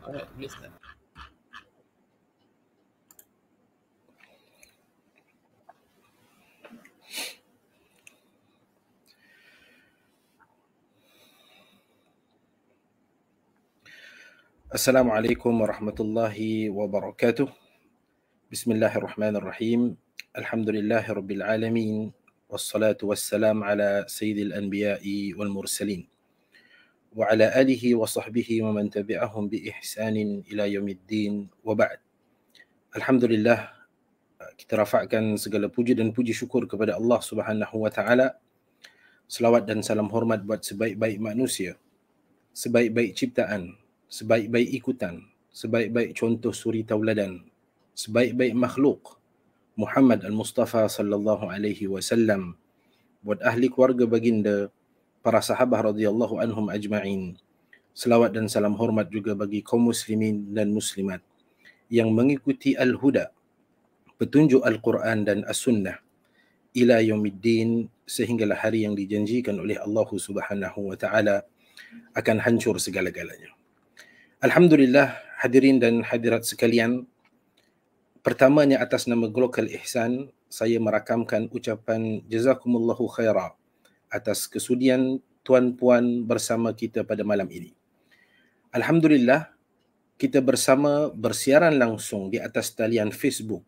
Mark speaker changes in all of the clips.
Speaker 1: Alright, boleh start. Assalamualaikum warahmatullahi wabarakatuh. Bismillahirrahmanirrahim. Alhamdulillahirabbil alamin. Wassalatu wassalam ala sayyidil anbiya'i wal mursalin. Wa ala alihi wa sahbihi wa man tabi'ahum bi ihsanin ila yaumiddin wa ba'd. Alhamdulillah, kita rafakkan segala puji dan puji syukur kepada Allah Subhanahu wa taala. Selawat dan salam hormat buat sebaik-baik manusia, sebaik-baik ciptaan, sebaik-baik ikutan, sebaik-baik contoh suri tauladan, sebaik-baik makhluk, Muhammad al-Mustafa sallallahu alaihi wasallam, buat ahli keluarga baginda, para sahabat radhiyallahu anhum ajma'in. Selawat dan salam hormat juga bagi kaum muslimin dan muslimat yang mengikuti al-huda, petunjuk Al-Quran dan As-Sunnah ila yaumiddin, sehinggalah hari yang dijanjikan oleh Allah Subhanahu wa taala akan hancur segala-galanya. Alhamdulillah, hadirin dan hadirat sekalian, pertamanya atas nama Global Ihsan, saya merakamkan ucapan jazakumullahu khaira atas kesudian tuan-puan bersama kita pada malam ini. Alhamdulillah, kita bersama bersiaran langsung di atas talian Facebook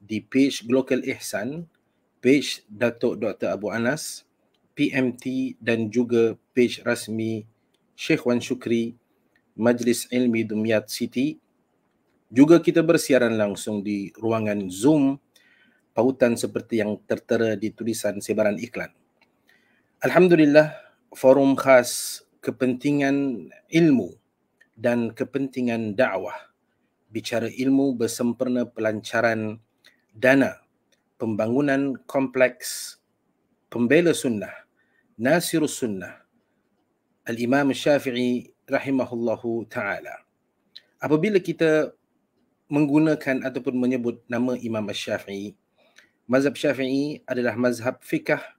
Speaker 1: di page Global Ihsan, page Datuk Dr. Abu Anas, PMT, dan juga page rasmi Sheikh Wan Shukri, Majlis Ilmi Dumyat City. Juga kita bersiaran langsung di ruangan Zoom, pautan seperti yang tertera di tulisan sebaran iklan. Alhamdulillah, forum khas kepentingan ilmu dan kepentingan dakwah, bicara ilmu bersempena pelancaran dana pembangunan kompleks pembela sunnah, Nasirus Sunnah, Al-Imam Syafi'i rahimahullahu ta'ala. Apabila kita menggunakan ataupun menyebut nama Imam Syafi'i, mazhab Syafi'i adalah mazhab fikah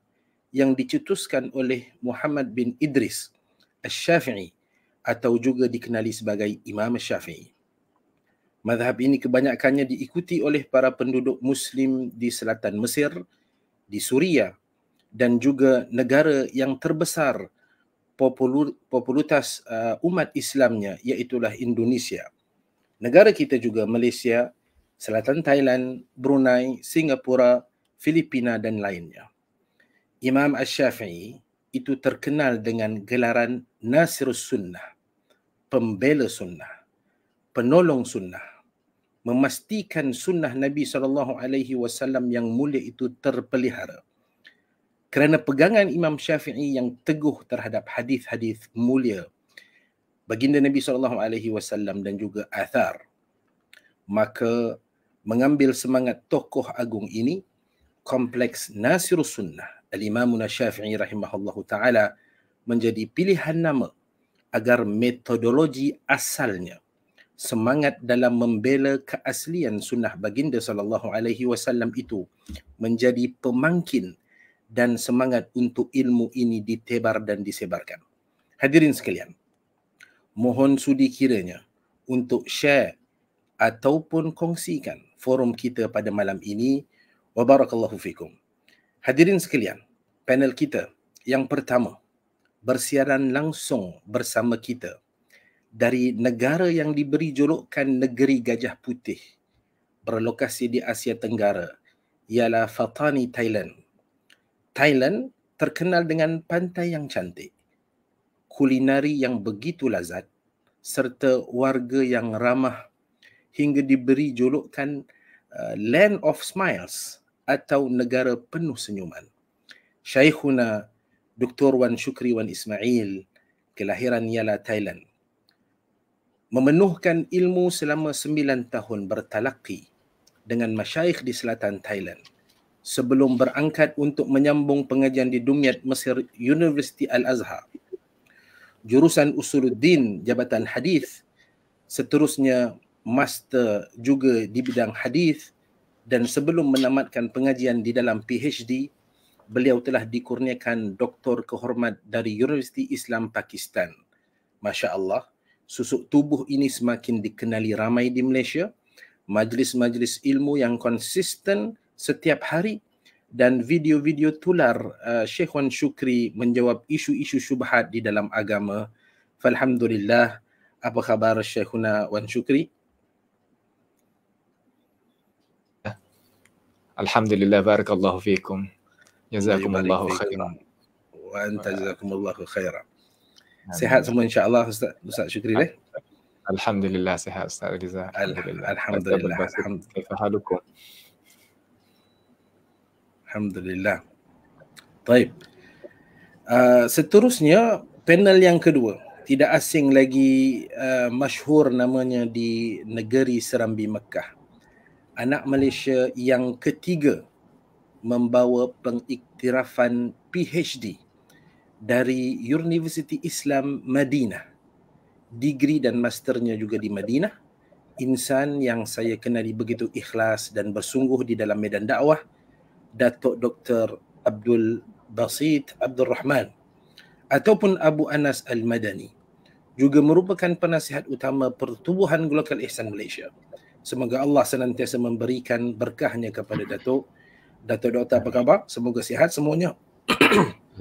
Speaker 1: yang dicetuskan oleh Muhammad bin Idris Asy-Syafi'i, atau juga dikenali sebagai Imam Syafi'i. Mazhab ini kebanyakannya diikuti oleh para penduduk Muslim di selatan Mesir, di Suria, dan juga negara yang terbesar popularitas umat Islamnya, iaitulah Indonesia. Negara kita juga Malaysia, selatan Thailand, Brunei, Singapura, Filipina dan lainnya. Imam Asy-Syafi'i itu terkenal dengan gelaran Nasirus Sunnah, pembela sunnah, penolong sunnah, memastikan sunnah Nabi SAW yang mulia itu terpelihara. Kerana pegangan Imam Syafi'i yang teguh terhadap hadis-hadis mulia baginda Nabi SAW dan juga athar, maka mengambil semangat tokoh agung ini, kompleks Nasirus Sunnah Al-Imam Syafi'i rahimahullahu ta'ala menjadi pilihan nama agar metodologi asalnya, semangat dalam membela keaslian sunnah baginda SAW itu menjadi pemangkin dan semangat untuk ilmu ini ditebar dan disebarkan. Hadirin sekalian, mohon sudi kiranya untuk share ataupun kongsikan forum kita pada malam ini. Wa barakallahu fikum. Hadirin sekalian, panel kita yang pertama bersiaran langsung bersama kita dari negara yang diberi julukan Negeri Gajah Putih, berlokasi di Asia Tenggara, ialah Fatani, Thailand. Thailand terkenal dengan pantai yang cantik, kulinari yang begitu lazat, serta warga yang ramah, hingga diberi julukan Land of Smiles atau negara penuh senyuman. Syekhuna Dr. Wan Shukri Wan Ismail, kelahiran ialah Thailand. Memenuhkan ilmu selama 9 tahun bertalaqi dengan masyayikh di selatan Thailand sebelum berangkat untuk menyambung pengajian di Dumyat Mesir University Al-Azhar. Jurusan Usuluddin Jabatan Hadis, seterusnya master juga di bidang hadis, dan sebelum menamatkan pengajian di dalam PhD, beliau telah dikurniakan doktor kehormat dari Universiti Islam Pakistan. Masya Allah, susuk tubuh ini semakin dikenali ramai di Malaysia, majlis-majlis ilmu yang konsisten setiap hari, dan video-video tular Syekh Wan Shukri menjawab isu-isu syubhat di dalam agama. Falhamdulillah. Apa khabar Syekhuna Wan Shukri?
Speaker 2: Alhamdulillah, barakallahu fikum. Jazakumullahu khairan.
Speaker 1: Wa anta jazakumullahu khairan. Sihat semua insya-Allah Ustaz Shukri deh?
Speaker 2: Alhamdulillah sihat Ustaz Riza.
Speaker 1: Alhamdulillah.
Speaker 2: Kaifahalukum?
Speaker 1: Alhamdulillah. Baik. Seterusnya panel yang kedua, tidak asing lagi, masyhur namanya di negeri Serambi Mekah. Anak Malaysia yang ketiga membawa pengiktirafan PhD dari Universiti Islam Madinah. Degree dan masternya juga di Madinah. Insan yang saya kenali begitu ikhlas dan bersungguh di dalam medan dakwah, Datuk Dr. Abdul Basit Abdul Rahman ataupun Abu Anas Al-Madani, juga merupakan penasihat utama Pertubuhan Global Ihsan Malaysia. Semoga Allah senantiasa memberikan berkahnya kepada Datuk. Datuk Doktor, apa khabar? Semoga sihat semuanya.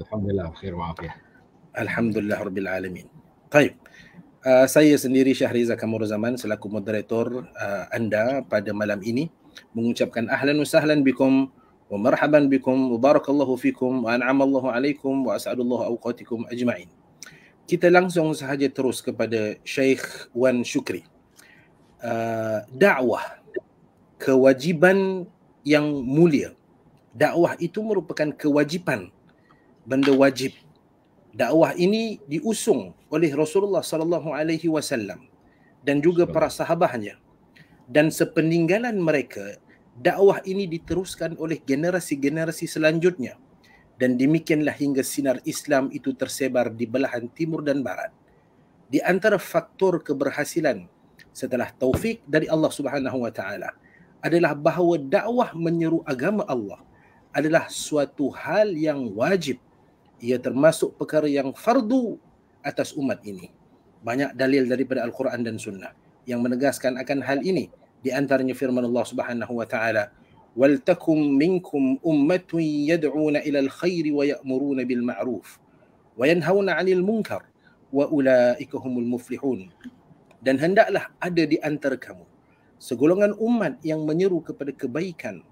Speaker 3: Alhamdulillah, khair wa'afiyah.
Speaker 1: Alhamdulillah Rabbil Alamin. Baik. Saya sendiri Syahriza Kamur Zaman selaku moderator anda pada malam ini mengucapkan ahlan wa sahlan bikum wa marhaban bikum wa barakallahu fikum wa an'amallahu alaikum wa as'adullahu awqatikum ajma'in. Kita langsung sahaja terus kepada Syekh Wan Shukri. Dakwah, kewajiban yang mulia. Dakwah itu merupakan kewajipan, benda wajib. Dakwah ini diusung oleh Rasulullah sallallahu alaihi wasallam dan juga para sahabatnya. Dan sepeninggalan mereka, dakwah ini diteruskan oleh generasi-generasi selanjutnya. Dan demikianlah hingga sinar Islam itu tersebar di belahan timur dan barat. Di antara faktor keberhasilan setelah taufik dari Allah Subhanahu wa taala adalah bahawa dakwah menyeru agama Allah adalah suatu hal yang wajib. Ia termasuk perkara yang fardu atas umat ini. Banyak dalil daripada Al-Quran dan Sunnah yang menegaskan akan hal ini. Di antaranya firman Allah Subhanahu wa taala, "Wal takum minkum ummatun yad'una ila al-khairi wa ya'muruna bil ma'ruf wa yanhauna 'anil munkar wa ulaika humul muflihun." Dan hendaklah ada di antara kamu segolongan umat yang menyeru kepada kebaikan,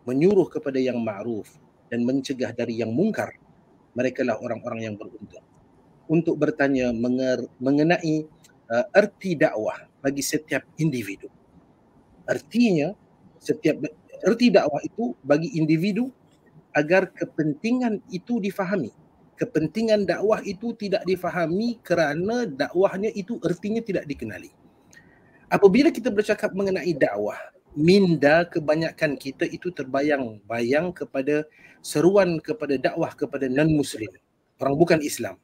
Speaker 1: menyuruh kepada yang ma'ruf dan mencegah dari yang mungkar. Merekalah orang-orang yang beruntung. Untuk bertanya mengenai erti dakwah bagi setiap individu. Artinya erti dakwah itu bagi individu agar kepentingan itu difahami. Kepentingan dakwah itu tidak difahami kerana dakwahnya itu ertinya tidak dikenali. Apabila kita bercakap mengenai dakwah, minda kebanyakan kita itu terbayang-bayang kepada seruan kepada dakwah kepada non-Muslim, orang bukan Islam.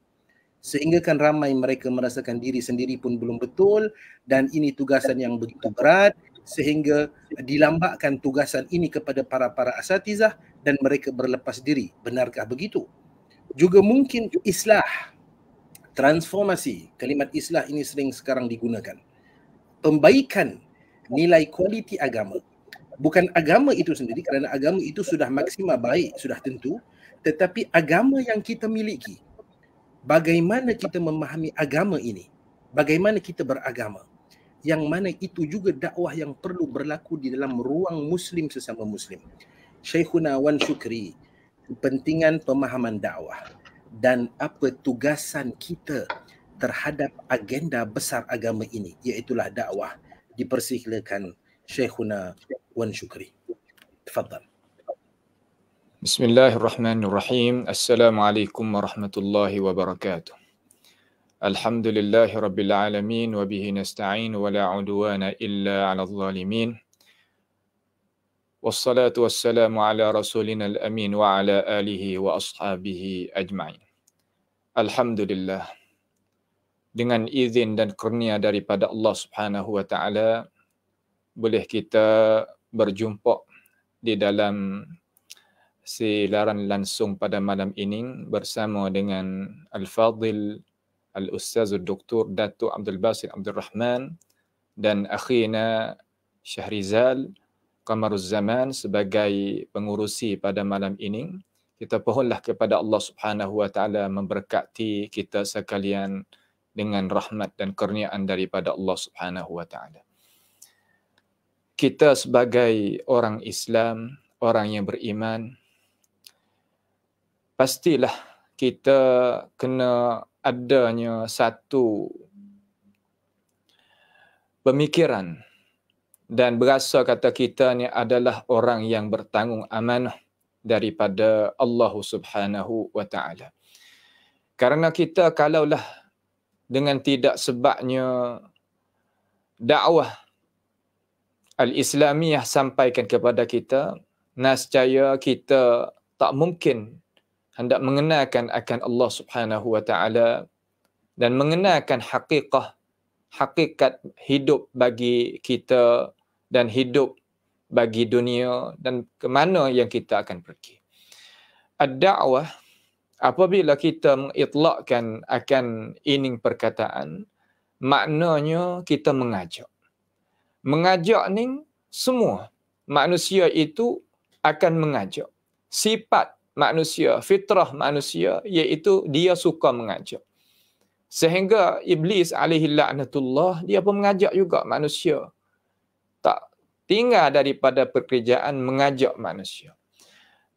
Speaker 1: Sehingga kan ramai mereka merasakan diri sendiri pun belum betul dan ini tugasan yang begitu berat sehingga dilambakkan tugasan ini kepada para asatizah dan mereka berlepas diri. Benarkah begitu? Juga mungkin islah, transformasi, kalimat islah ini sering sekarang digunakan. Pembaikan nilai kualiti agama. Bukan agama itu sendiri kerana agama itu sudah maksimal baik, sudah tentu. Tetapi agama yang kita miliki. Bagaimana kita memahami agama ini? Bagaimana kita beragama? Yang mana itu juga dakwah yang perlu berlaku di dalam ruang Muslim sesama Muslim. Syekhuna Wan Shukri, kepentingan pemahaman dakwah dan apa tugasan kita terhadap agenda besar agama ini, iaitulah dakwah. Dipersilakan Syekhuna Wan Shukri. Tafadhal.
Speaker 2: Bismillahirrahmanirrahim. Assalamualaikum warahmatullahi wabarakatuh. Alhamdulillahi rabbil alamin wa bihi nasta'in wa la udwana illa 'alal zalimin. Wassalatu wassalamu ala rasulina al-amin wa ala alihi wa ashabihi ajma'in. Alhamdulillah. Dengan izin dan kurnia daripada Allah Subhanahu wa taala, boleh kita berjumpa di dalam siaran langsung pada malam ini bersama dengan Al-Fadil Al-Ustaz Dr. Datuk Abdul Basit Abdul Rahman dan akhina Syahrizal Qamaruz Zaman sebagai pengurusi pada malam ini. Kita pohonlah kepada Allah Subhanahu wa taala memberkati kita sekalian dengan rahmat dan kurniaan daripada Allah Subhanahu wa taala. Kita sebagai orang Islam, orang yang beriman, pastilah kita kena adanya satu pemikiran dan berasa kata kita ni adalah orang yang bertanggung amanah daripada Allah Subhanahu wa taala. Karena kita kalaulah dengan tidak sebabnya dakwah al-Islamiyah sampaikan kepada kita, nescaya kita tak mungkin hendak mengenalkan akan Allah Subhanahu wa taala dan mengenalkan hakikat hidup bagi kita dan hidup bagi dunia dan ke mana yang kita akan pergi. Ad-da'wah, apabila kita mengitlakkan akan ini perkataan, maknanya kita mengajak. Mengajak ni semua manusia itu akan mengajak. Sifat manusia, fitrah manusia, iaitu dia suka mengajak. Sehingga Iblis alaihi la'natullah, dia pun mengajak juga manusia. Tak tinggal daripada pekerjaan mengajak manusia.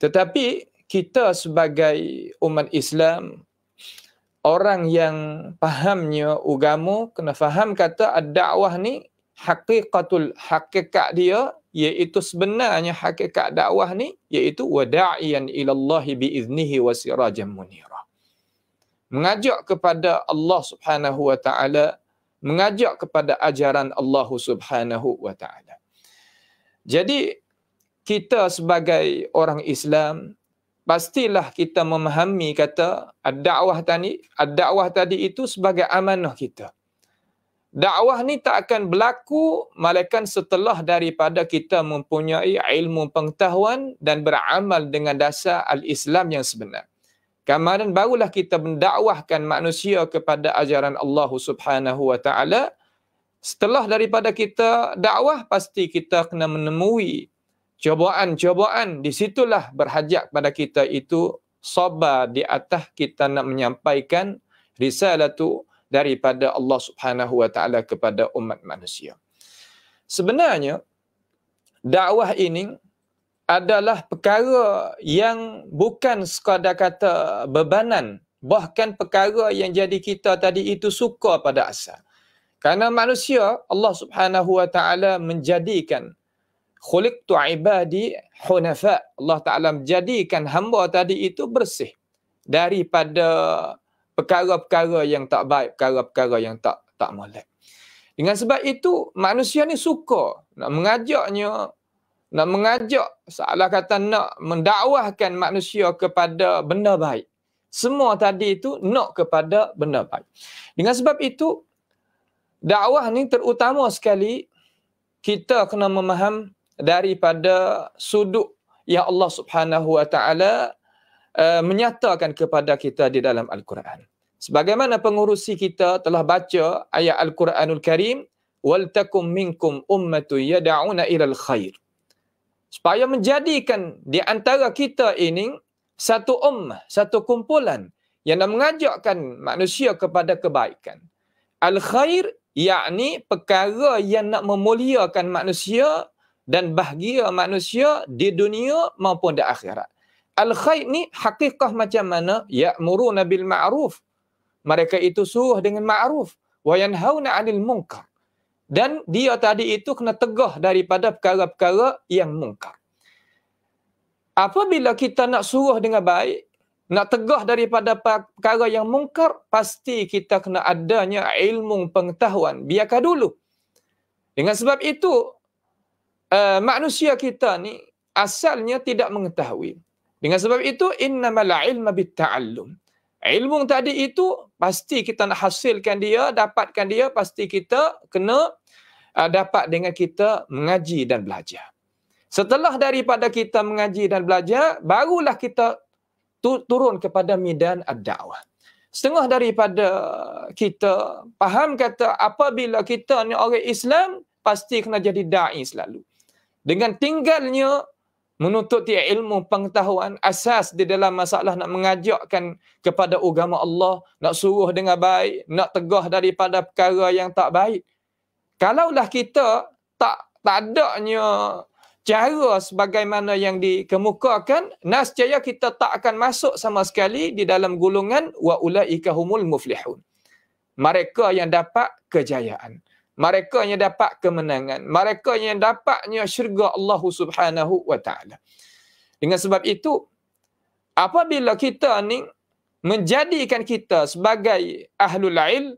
Speaker 2: Tetapi kita sebagai umat Islam, orang yang fahamnya agama, kena faham kata ad-da'wah ni hakikat dia, iaitu sebenarnya hakikat dakwah ni iaitu wada'iyan ilallahi biiznihi wa sirajan munira. Mengajak kepada Allah Subhanahu wa taala, mengajak kepada ajaran Allah Subhanahu wa taala. Jadi kita sebagai orang Islam pastilah kita memahami kata ad-da'wah tadi itu sebagai amanah kita. Dakwah ni tak akan berlaku malaikat setelah daripada kita mempunyai ilmu pengetahuan dan beramal dengan dasar al-Islam yang sebenar. Kemudian barulah kita mendakwahkan manusia kepada ajaran Allah Subhanahu wa taala. Setelah daripada kita dakwah, pasti kita kena menemui cobaan-cobaan. Di situlah berhajat pada kita itu sabar di atas kita nak menyampaikan risalatu daripada Allah Subhanahu wa taala kepada umat manusia. Sebenarnya dakwah ini adalah perkara yang bukan sekadar kata bebanan, bahkan perkara yang jadi kita tadi itu suka pada asal. Karena manusia, Allah Subhanahu wa taala menjadikan khuliqtu ibadi hunafa. Allah taala menjadikan hamba tadi itu bersih daripada perkara-perkara yang tak baik, perkara-perkara yang tak molek. Dengan sebab itu, manusia ni suka nak mengajak, salah kata nak mendakwahkan manusia kepada benda baik. Semua tadi itu nak kepada benda baik. Dengan sebab itu, dakwah ni terutama sekali kita kena memaham daripada sudut yang Allah Subhanahu wa taala menyatakan kepada kita di dalam Al-Quran. Sebagaimana pengurusi kita telah baca ayat Al-Quranul Karim, wal takum minkum ummatun yad'una ilal khair. Supaya menjadikan di antara kita ini satu ummah, satu kumpulan yang nak mengajakkan manusia kepada kebaikan. Al-khair yakni perkara yang nak memuliakan manusia dan bahagia manusia di dunia maupun di akhirat. Al-khair ni hakikah macam mana? Ya'muruna bil ma'ruf. Mereka itu suruh dengan ma'ruf. Wa yanhauna 'anil munkar. Dan dia tadi itu kena tegah daripada perkara-perkara yang mungkar. Apabila kita nak suruh dengan baik, nak tegah daripada perkara yang mungkar, pasti kita kena adanya ilmu pengetahuan. Biarkan dulu. Dengan sebab itu, manusia kita ni asalnya tidak mengetahui. Dengan sebab itu, innamal ilma bitta'allum. Ilmu tadi itu pasti kita nak hasilkan dia, dapatkan dia, pasti kita kena dapat dengan kita mengaji dan belajar. Setelah daripada kita mengaji dan belajar, barulah kita turun kepada medan ad-da'wah. setengah daripada kita faham kata apabila kita ni orang Islam, pasti kena jadi da'i selalu. Dengan tinggalnya menuntut ilmu pengetahuan asas di dalam masalah nak mengajakkan kepada agama Allah, nak suruh dengan baik, nak tegah daripada perkara yang tak baik. Kalaulah kita tak adanya cara sebagaimana yang dikemukakan, nascaya kita tak akan masuk sama sekali di dalam golongan wa ulaika humul muflihun. Mereka yang dapat kejayaan, mereka yang dapat kemenangan, mereka yang dapatnya syurga Allah Subhanahu wa taala. Dengan sebab itu, apabila kita ni menjadikan kita sebagai ahlul ilm,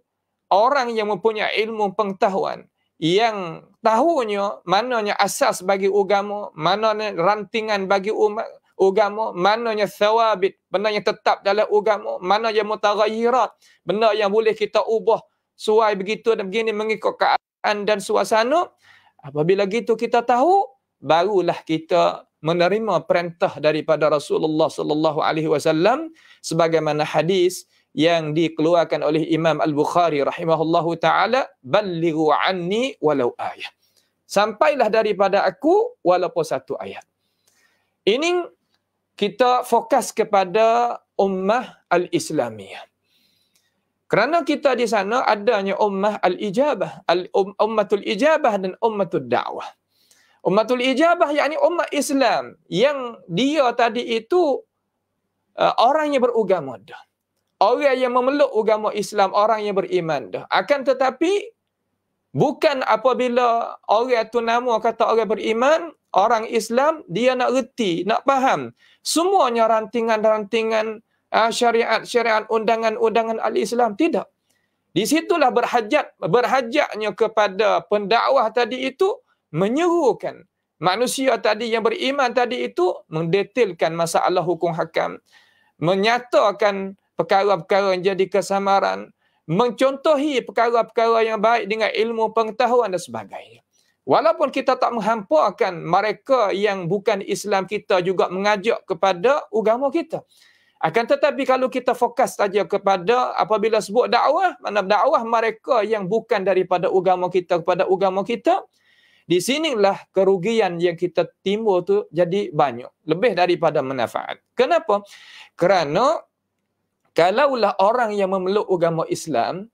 Speaker 2: orang yang mempunyai ilmu pengetahuan, yang tahunya mananya asas bagi agama, mananya rantingan bagi umat agama, mananya thawabit, benda yang tetap dalam agama, mana yang mutaghayyirat, benda yang boleh kita ubah suai begitu dan begini mengikut keadaan dan suasana. Apabila gitu kita tahu, barulah kita menerima perintah daripada Rasulullah sallallahu alaihi wasallam sebagaimana hadis yang dikeluarkan oleh Imam Al-Bukhari rahimahullahu taala, ballighu anni walau ayah. Sampailah daripada aku walaupun satu ayat. Ini kita fokus kepada ummah al-Islamiyah. Kerana kita di sana adanya ummah al-ijabah, ummatul ijabah dan ummatul da'wah. Ummatul ijabah yakni ummah Islam yang dia tadi itu orang yang beragama dah. Orang yang memeluk agama Islam, orang yang beriman dah. Akan tetapi bukan apabila orang tu nama kata orang beriman, orang Islam, dia nak reti, nak faham semuanya rantingan-rantingan syariat-syariat, undangan-undangan al-Islam. Tidak. Di situlah berhajatnya kepada pendakwah tadi itu menyerukan manusia tadi yang beriman tadi itu mendetailkan masalah hukum hakam, menyatakan perkara-perkara yang jadi kesamaran, mencontohi perkara-perkara yang baik dengan ilmu pengetahuan dan sebagainya. Walaupun kita tak menghampakan mereka yang bukan Islam, kita juga mengajak kepada agama kita. Akan tetapi kalau kita fokus saja kepada apabila sebut dakwah, mana dakwah mereka yang bukan daripada agama kita kepada agama kita, di sinilah kerugian yang kita timbul tu jadi banyak, lebih daripada manfaat. Kenapa? Kerana kalaulah orang yang memeluk agama Islam,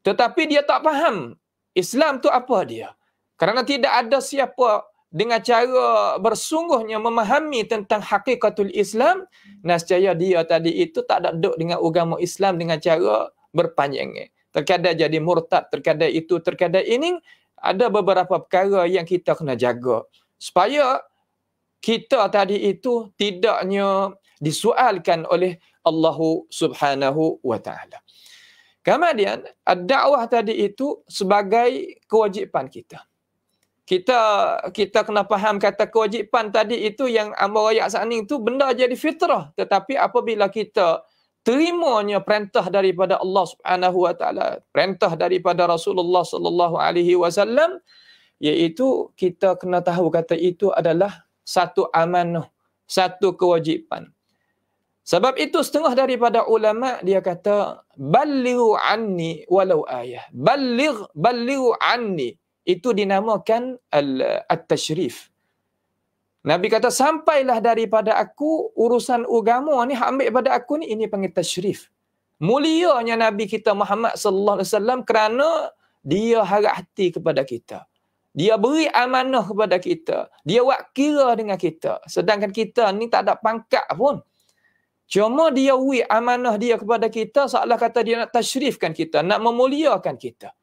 Speaker 2: tetapi dia tak faham Islam tu apa dia. Kerana tidak ada siapa dengan cara bersungguhnya memahami tentang hakikatul Islam, nescaya dia tadi itu tak ada duduk dengan agama Islam dengan cara berpanjang. Terkadang jadi murtad, terkadang itu, terkadang ini. Ada beberapa perkara yang kita kena jaga supaya kita tadi itu tidaknya disoalkan oleh Allah Subhanahu wa taala. Kemudian dakwah tadi itu sebagai kewajipan kita. Kita kena faham kata kewajipan tadi itu yang amar ayat sani itu benda jadi fitrah, tetapi apabila kita terimanya perintah daripada Allah Subhanahu wa taala, perintah daripada Rasulullah sallallahu alaihi wasallam, iaitu kita kena tahu kata itu adalah satu amanah, satu kewajipan. Sebab itu setengah daripada ulama dia kata ballighu anni walau ayah. Ballighu anni itu dinamakan at-tashrif. Nabi kata sampailah daripada aku urusan agama ni, ambil pada aku ni, ini panggil tashrif. Mulianya Nabi kita Muhammad sallallahu alaihi wasallam kerana dia harap hati kepada kita. Dia beri amanah kepada kita. Dia buat kira dengan kita. Sedangkan kita ni tak ada pangkat pun. Cuma dia beri amanah dia kepada kita seolah kata dia nak tashrifkan kita, nak memuliakan kita.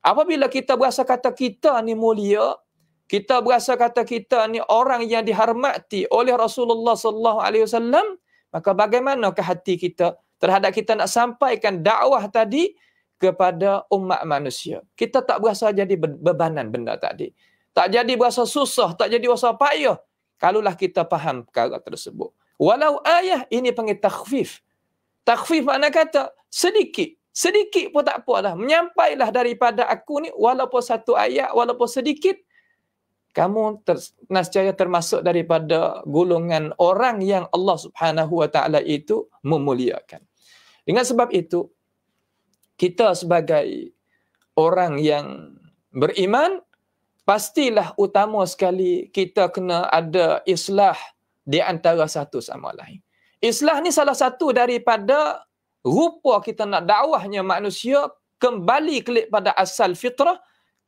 Speaker 2: Apabila kita berasa kata kita ni mulia, kita berasa kata kita ni orang yang dihormati oleh Rasulullah sallallahu alaihi wasallam, maka bagaimanakah hati kita terhadap kita nak sampaikan dakwah tadi kepada umat manusia? Kita tak berasa jadi bebanan benda tadi. Tak jadi berasa susah, tak jadi berasa payah kalaulah kita faham perkara tersebut. Walau ayah ini panggil takhfif. Takhfif makna kata sedikit pun tak apa dah. Menyampailah daripada aku ni walaupun satu ayat, walaupun sedikit, kamu nescaya termasuk daripada golongan orang yang Allah Subhanahu wa taala itu memuliakan. Dengan sebab itu, kita sebagai orang yang beriman, pastilah utama sekali kita kena ada islah di antara satu sama lain. Islah ni salah satu daripada rupa kita nak dakwahnya manusia kembali kelik pada asal fitrah,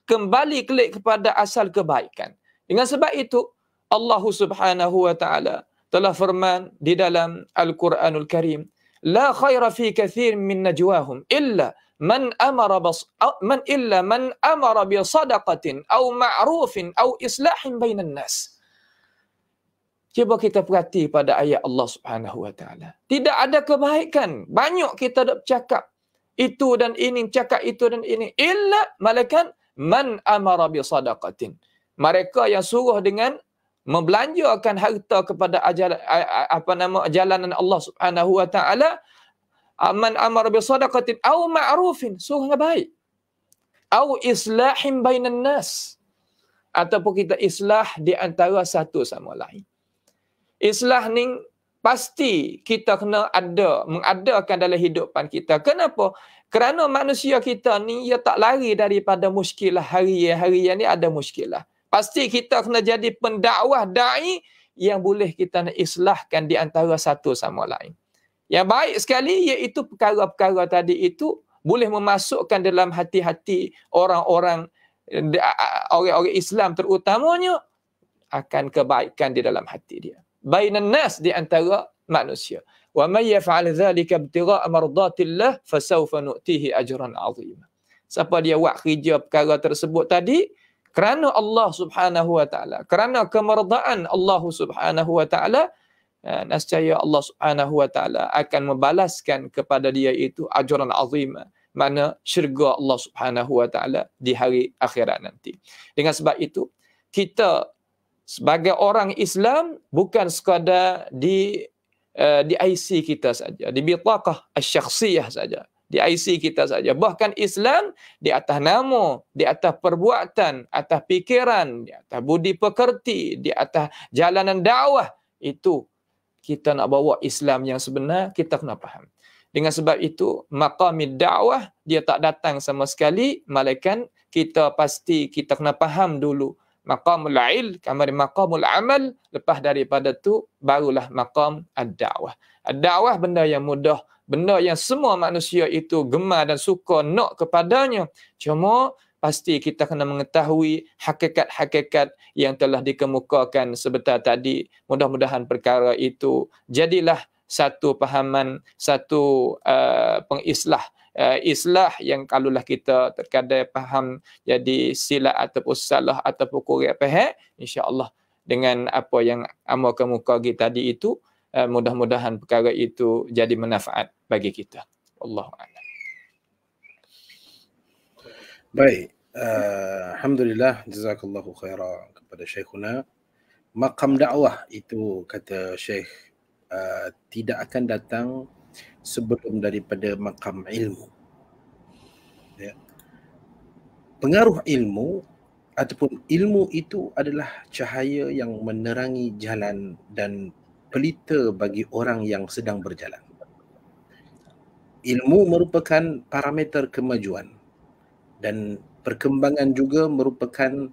Speaker 2: kembali kelik kepada asal kebaikan. Dengan sebab itu, Allah Subhanahu wa taala telah firman di dalam Al-Quranul Karim, la khaira fi kathir min najwahum illa man amara bi sadaqatin aw ma'rufin aw islahin bainan nas. Cuba kita perhati pada ayat Allah Subhanahu wa taala. Tidak ada kebaikan. Banyak kita dak bercakap itu dan ini, cakap itu dan ini, illa malakan man amara bi sadaqatin. Mereka yang suruh dengan membelanjakan harta kepada jalanan Allah Subhanahu wa taala, man amara bi sadaqatin aw ma'rufin, suruh yang baik, aw islahin bainan nas, ataupun kita islah di antara satu sama lain. Islah ni pasti kita kena mengadakan dalam hidupan kita. Kenapa? Kerana manusia kita ni ia tak lari daripada muskilah harian ni, ada muskilah. Pasti kita kena jadi pendakwah da'i yang boleh kita nak islahkan di antara satu sama lain. Yang baik sekali iaitu perkara-perkara tadi itu boleh memasukkan dalam hati-hati orang-orang Islam terutamanya akan kebaikan di dalam hati dia. Bainan nas, di antara manusia. Wa may yaf'al dzalika ibtigha'a mardatillah fasawfa nu'tihi ajran 'azima. Siapa dia buat kerja perkara tersebut tadi kerana Allah Subhanahu wa taala, kerana kemerdaan Allah Subhanahu wa taala, nescaya Allah Subhanahu wa taala akan membalaskan kepada dia itu ajran azima, mana syurga Allah Subhanahu wa taala di hari akhirat nanti. Dengan sebab itu, kita sebagai orang Islam bukan sekadar di IC kita saja, di bitaqah asy-syakhsiyah saja, di IC kita saja. Bahkan Islam di atas nama, di atas perbuatan, atas fikiran, di atas budi pekerti, di atas jalanan dakwah, itu kita nak bawa Islam yang sebenar, kita kena faham. Dengan sebab itu, maqamid dakwah dia tak datang sama sekali, melainkan kita kena faham dulu maqamul ilm, kemudian maqamul amal, lepas daripada tu barulah maqam ad-da'wah. Ad-da'wah benda yang mudah, benda yang semua manusia itu gemar dan suka nak kepadanya. Cuma pasti kita kena mengetahui hakikat-hakikat yang telah dikemukakan sebentar tadi. Mudah-mudahan perkara itu jadilah satu pahaman, satu pengislah. Islah yang kalaulah kita terkadang faham jadi silap ataupun salah ataupun kurang faham, insya-Allah dengan apa yang amal kemuka kita tadi itu, mudah-mudahan perkara itu jadi manfaat bagi kita. Wallahu a'lam.
Speaker 1: Baik, alhamdulillah, jazakallahu khaira kepada Syekhuna. Maqam dakwah itu, kata Syekh, tidak akan datang sebelum daripada maqam ilmu. Ya. Pengaruh ilmu ataupun ilmu itu adalah cahaya yang menerangi jalan dan pelita bagi orang yang sedang berjalan. Ilmu merupakan parameter kemajuan dan perkembangan juga merupakan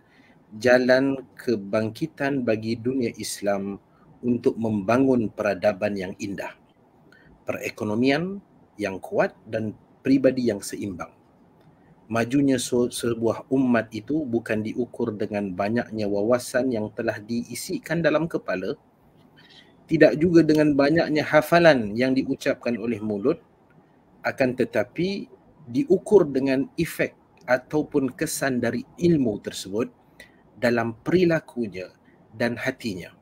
Speaker 1: jalan kebangkitan bagi dunia Islam untuk membangun peradaban yang indah, perekonomian yang kuat dan pribadi yang seimbang. Majunya sebuah umat itu bukan diukur dengan banyaknya wawasan yang telah diisikan dalam kepala, tidak juga dengan banyaknya hafalan yang diucapkan oleh mulut, akan tetapi diukur dengan efek ataupun kesan dari ilmu tersebut dalam perilakunya dan hatinya.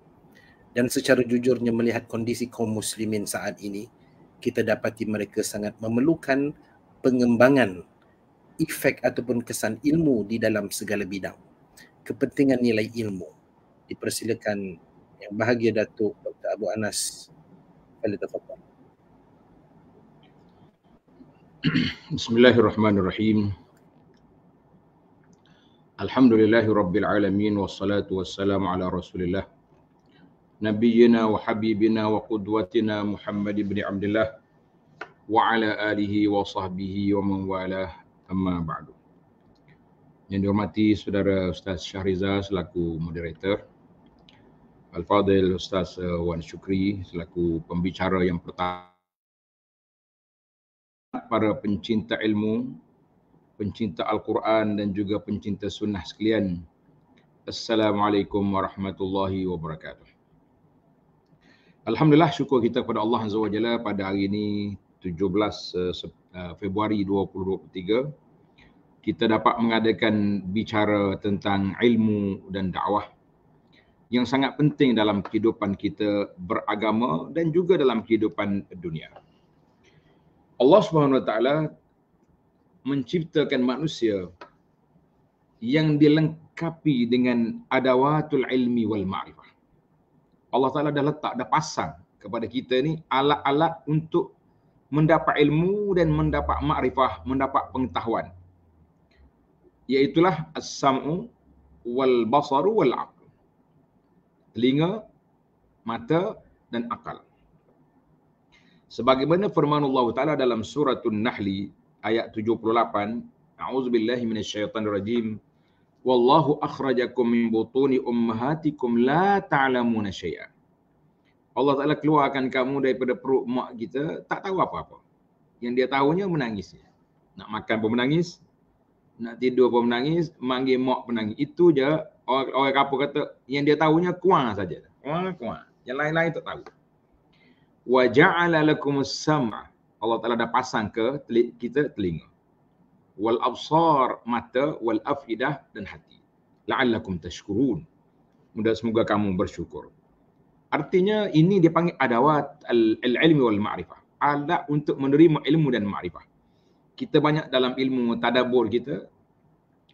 Speaker 1: Dan secara jujurnya melihat kondisi kaum muslimin saat ini, kita dapati mereka sangat memerlukan pengembangan efek ataupun kesan ilmu di dalam segala bidang. Kepentingan nilai ilmu. Dipersilakan Yang Bahagia Datuk Dr. Abu Anas. Tafadhal.
Speaker 3: Bismillahirrahmanirrahim. Alhamdulillahi Rabbil Alamin, wassalatu wassalamu ala Rasulillah Nabiyyina wa Habibina wa Qudwatina Muhammad ibn Abdullah wa ala alihi wa sahbihi wa man walah, amma ba'du. Yang dihormati saudara Ustaz Syahriza selaku moderator, Al-Fadhil Ustaz Wan Syukri selaku pembicara yang pertama, para pencinta ilmu, pencinta Al-Quran dan juga pencinta sunnah sekalian. Assalamualaikum warahmatullahi wabarakatuh. Alhamdulillah, syukur kita kepada Allah Azza wa Jalla pada hari ini 17 Februari 2023 kita dapat mengadakan bicara tentang ilmu dan dakwah yang sangat penting dalam kehidupan kita beragama dan juga dalam kehidupan dunia. Allah Subhanahu wa taala menciptakan manusia yang dilengkapi dengan adawatul ilmi wal ma'rifah. Allah Taala dah pasang kepada kita ni alat-alat untuk mendapat ilmu dan mendapat makrifah, mendapat pengetahuan. Iaitulah as-sam'u wal basaru wal aql. Telinga, mata dan akal. Sebagaimana firman Allah Taala dalam suratul Nahli ayat 78, a'udzubillahi minasyaitonir rajim. Wallahu akhrajakum min butuni ummahatikum la ta'lamuna syai'an. Allah Ta'ala keluarkan kamu daripada perut mak kita, tak tahu apa-apa. Yang dia tahunya menangis. Nak makan pun menangis, nak tidur pun menangis, manggil mak menangis. Itu je orang kapur kata, yang dia tahunya kuah saja. Kuah. Yang lain-lain tak tahu. Wa ja'ala lakumus sam'a. Allah Ta'ala dah pasang ke kita telinga. Wal absar, mata, wal afidah dan hati. La'allakum tashkurun. Semoga kamu bersyukur. Artinya ini dipanggil adawat al-ilmi wal ma'rifah. Alat untuk menerima ilmu dan ma'rifah. Kita banyak dalam ilmu tadabbur kita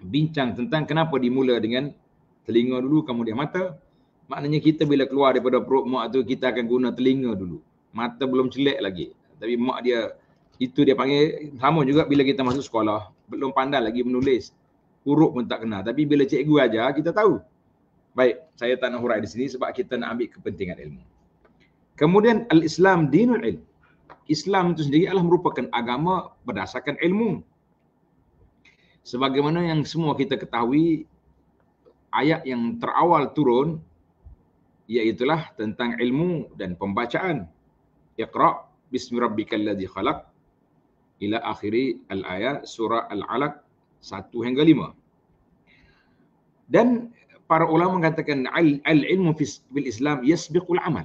Speaker 3: bincang tentang kenapa dimula dengan telinga dulu kemudian mata. Maknanya kita bila keluar daripada perut mak tu kita akan guna telinga dulu. Mata belum celek lagi. Tapi mak dia itu dia panggil sama juga bila kita masuk sekolah, belum pandai lagi menulis. Huruf pun tak kenal. Tapi bila cikgu ajar kita tahu. Baik, saya tak nak hurai di sini sebab kita nak ambil kepentingan ilmu. Kemudian al-Islam dinul ilm. Islam itu sendiri adalah merupakan agama berdasarkan ilmu. Sebagaimana yang semua kita ketahui, ayat yang terawal turun iaitulah tentang ilmu dan pembacaan. Iqra' bismi rabbikal ladzi khalaq ila akhiri al-ayat surah Al-Alaq 1 hingga 5. Dan para ulama mengatakan al-ilmu fil Islam yasbiqul amal.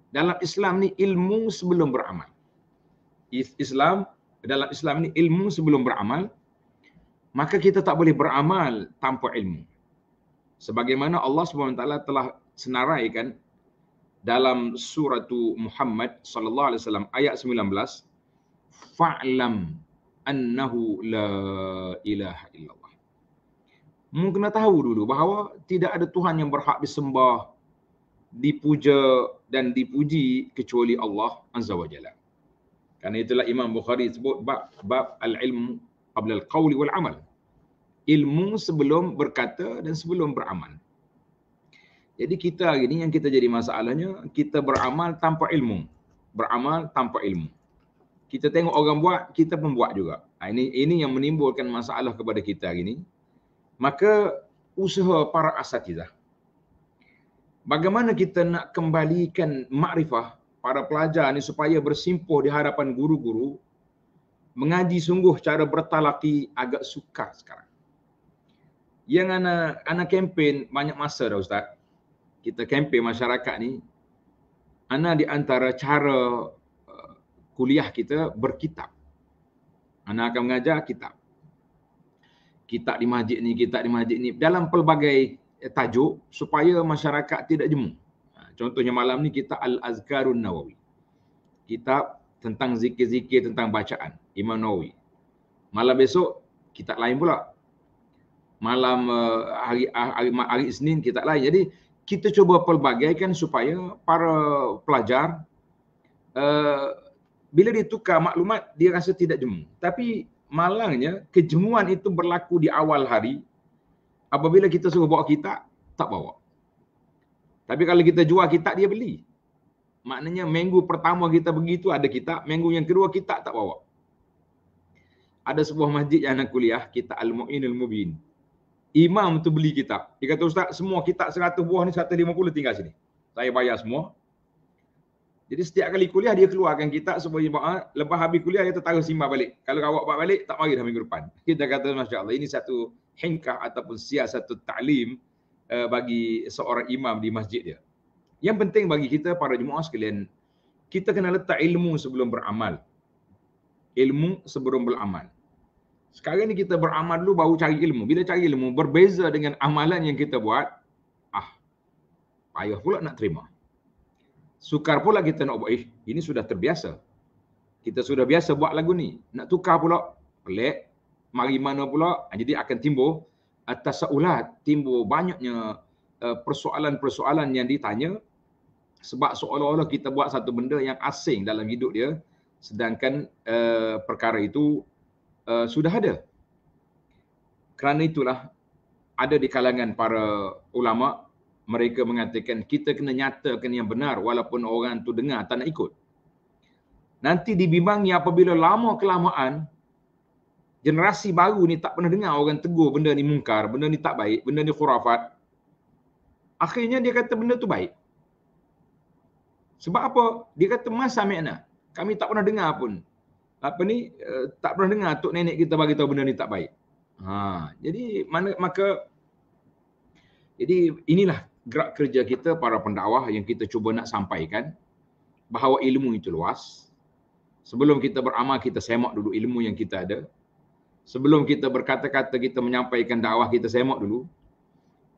Speaker 3: Dalam Islam ni ilmu sebelum beramal. Dalam Islam ni ilmu sebelum beramal, maka kita tak boleh beramal tanpa ilmu. Sebagaimana Allah SWT telah senaraikan dalam surah Muhammad sallallahu alaihi wasallam ayat 19, fa'lam annahu la ilaha illallah. Mu kena tahu dulu bahawa tidak ada Tuhan yang berhak disembah, dipuja dan dipuji kecuali Allah Azza wa Jalla. Karena itulah Imam Bukhari sebut bab al-ilmu qabla al-qawli wal amal. Ilmu sebelum berkata dan sebelum beramal. Jadi kita hari ini yang kita jadi masalahnya, kita beramal tanpa ilmu. Beramal tanpa ilmu. Kita tengok orang buat, kita pun buat juga. Ini yang menimbulkan masalah kepada kita hari ini. Maka usaha para asatidzah. Bagaimana kita nak kembalikan makrifah para pelajar ni supaya bersimpuh di hadapan guru-guru, mengaji sungguh cara bertalaki agak sukar sekarang. Yang anak kempen banyak masa dah Ustaz. Kita kempen masyarakat ni, di antara cara kuliah kita berkitab. Akan mengajar kitab. Kitab di masjid ni, kitab di masjid ni. Dalam pelbagai tajuk supaya masyarakat tidak jemu. Contohnya malam ni kita Al-Azkarun Nawawi. Kitab tentang zikir-zikir, tentang bacaan. Imam Nawawi. Malam besok, kitab lain pula. Malam hari Isnin, kitab lain. Jadi, kita cuba pelbagaikan supaya para pelajar bila dia tukar maklumat, dia rasa tidak jemu. Tapi malangnya, kejemuan itu berlaku di awal hari. Apabila kita suruh bawa kitab, tak bawa. Tapi kalau kita jual kitab, dia beli. Maknanya minggu pertama kita pergi tu ada kitab, minggu yang kedua kita tak bawa. Ada sebuah masjid yang anak kuliah, kitab Al-Mu'inul Mubin. Imam tu beli kitab. Dia kata, Ustaz, semua kitab 100 buah ni 150 tinggal sini. Saya bayar semua. Jadi setiap kali kuliah dia keluarkan kitab supaya jemaah, lepas habis kuliah dia taruh simpan balik. Kalau awak bawa balik, tak mari dah minggu depan. Kita kata, Masya Allah, ini satu hingkah ataupun siasat ta'lim bagi seorang imam di masjid dia. Yang penting bagi kita para jemaah sekalian, kita kena letak ilmu sebelum beramal. Ilmu sebelum beramal. Sekarang ni kita beramal dulu baru cari ilmu. Bila cari ilmu berbeza dengan amalan yang kita buat, payah pula nak terima. Sukar pula kita nak buat, ini sudah terbiasa. Kita sudah biasa buat lagu ni. Nak tukar pula, pelik. Mari mana pula, jadi akan timbul tasaulat, timbul banyaknya persoalan-persoalan yang ditanya sebab seolah-olah kita buat satu benda yang asing dalam hidup dia, sedangkan perkara itu sudah ada. Kerana itulah ada di kalangan para ulama, mereka mengatakan kita kena nyatakan yang benar walaupun orang tu dengar tak nak ikut. Nanti dibimbangi apabila lama kelamaan generasi baru ni tak pernah dengar orang tegur benda ni mungkar, benda ni tak baik, benda ni khurafat. Akhirnya dia kata benda tu baik. Sebab apa? Dia kata masa sami'na. Kami tak pernah dengar pun. Tak pernah dengar tok nenek kita bagi tahu benda ni tak baik. Jadi inilah gerak kerja kita para pendakwah yang kita cuba nak sampaikan bahawa ilmu itu luas. Sebelum kita beramal, kita semak dulu ilmu yang kita ada. Sebelum kita berkata-kata, kita menyampaikan dakwah, kita semak dulu.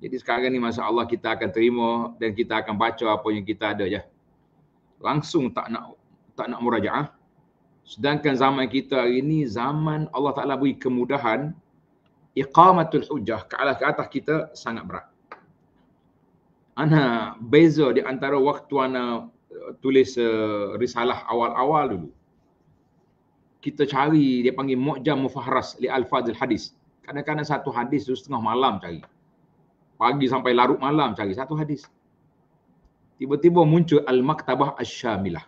Speaker 3: Jadi sekarang ni Masya Allah kita akan terima dan kita akan baca apa yang kita ada je. Langsung tak nak murajaah. Sedangkan zaman kita hari ini, zaman Allah Ta'ala beri kemudahan, iqamatul hujjah ke atas kita sangat berat. Ana beza di antara waktu ana tulis risalah awal-awal dulu. Kita cari, dia panggil Mu'jam Mufahras li Alfazil Hadis. Kadang-kadang satu hadis tu setengah malam cari. Pagi sampai larut malam cari satu hadis. Tiba-tiba muncul Al-Maktabah Asy-Syamilah.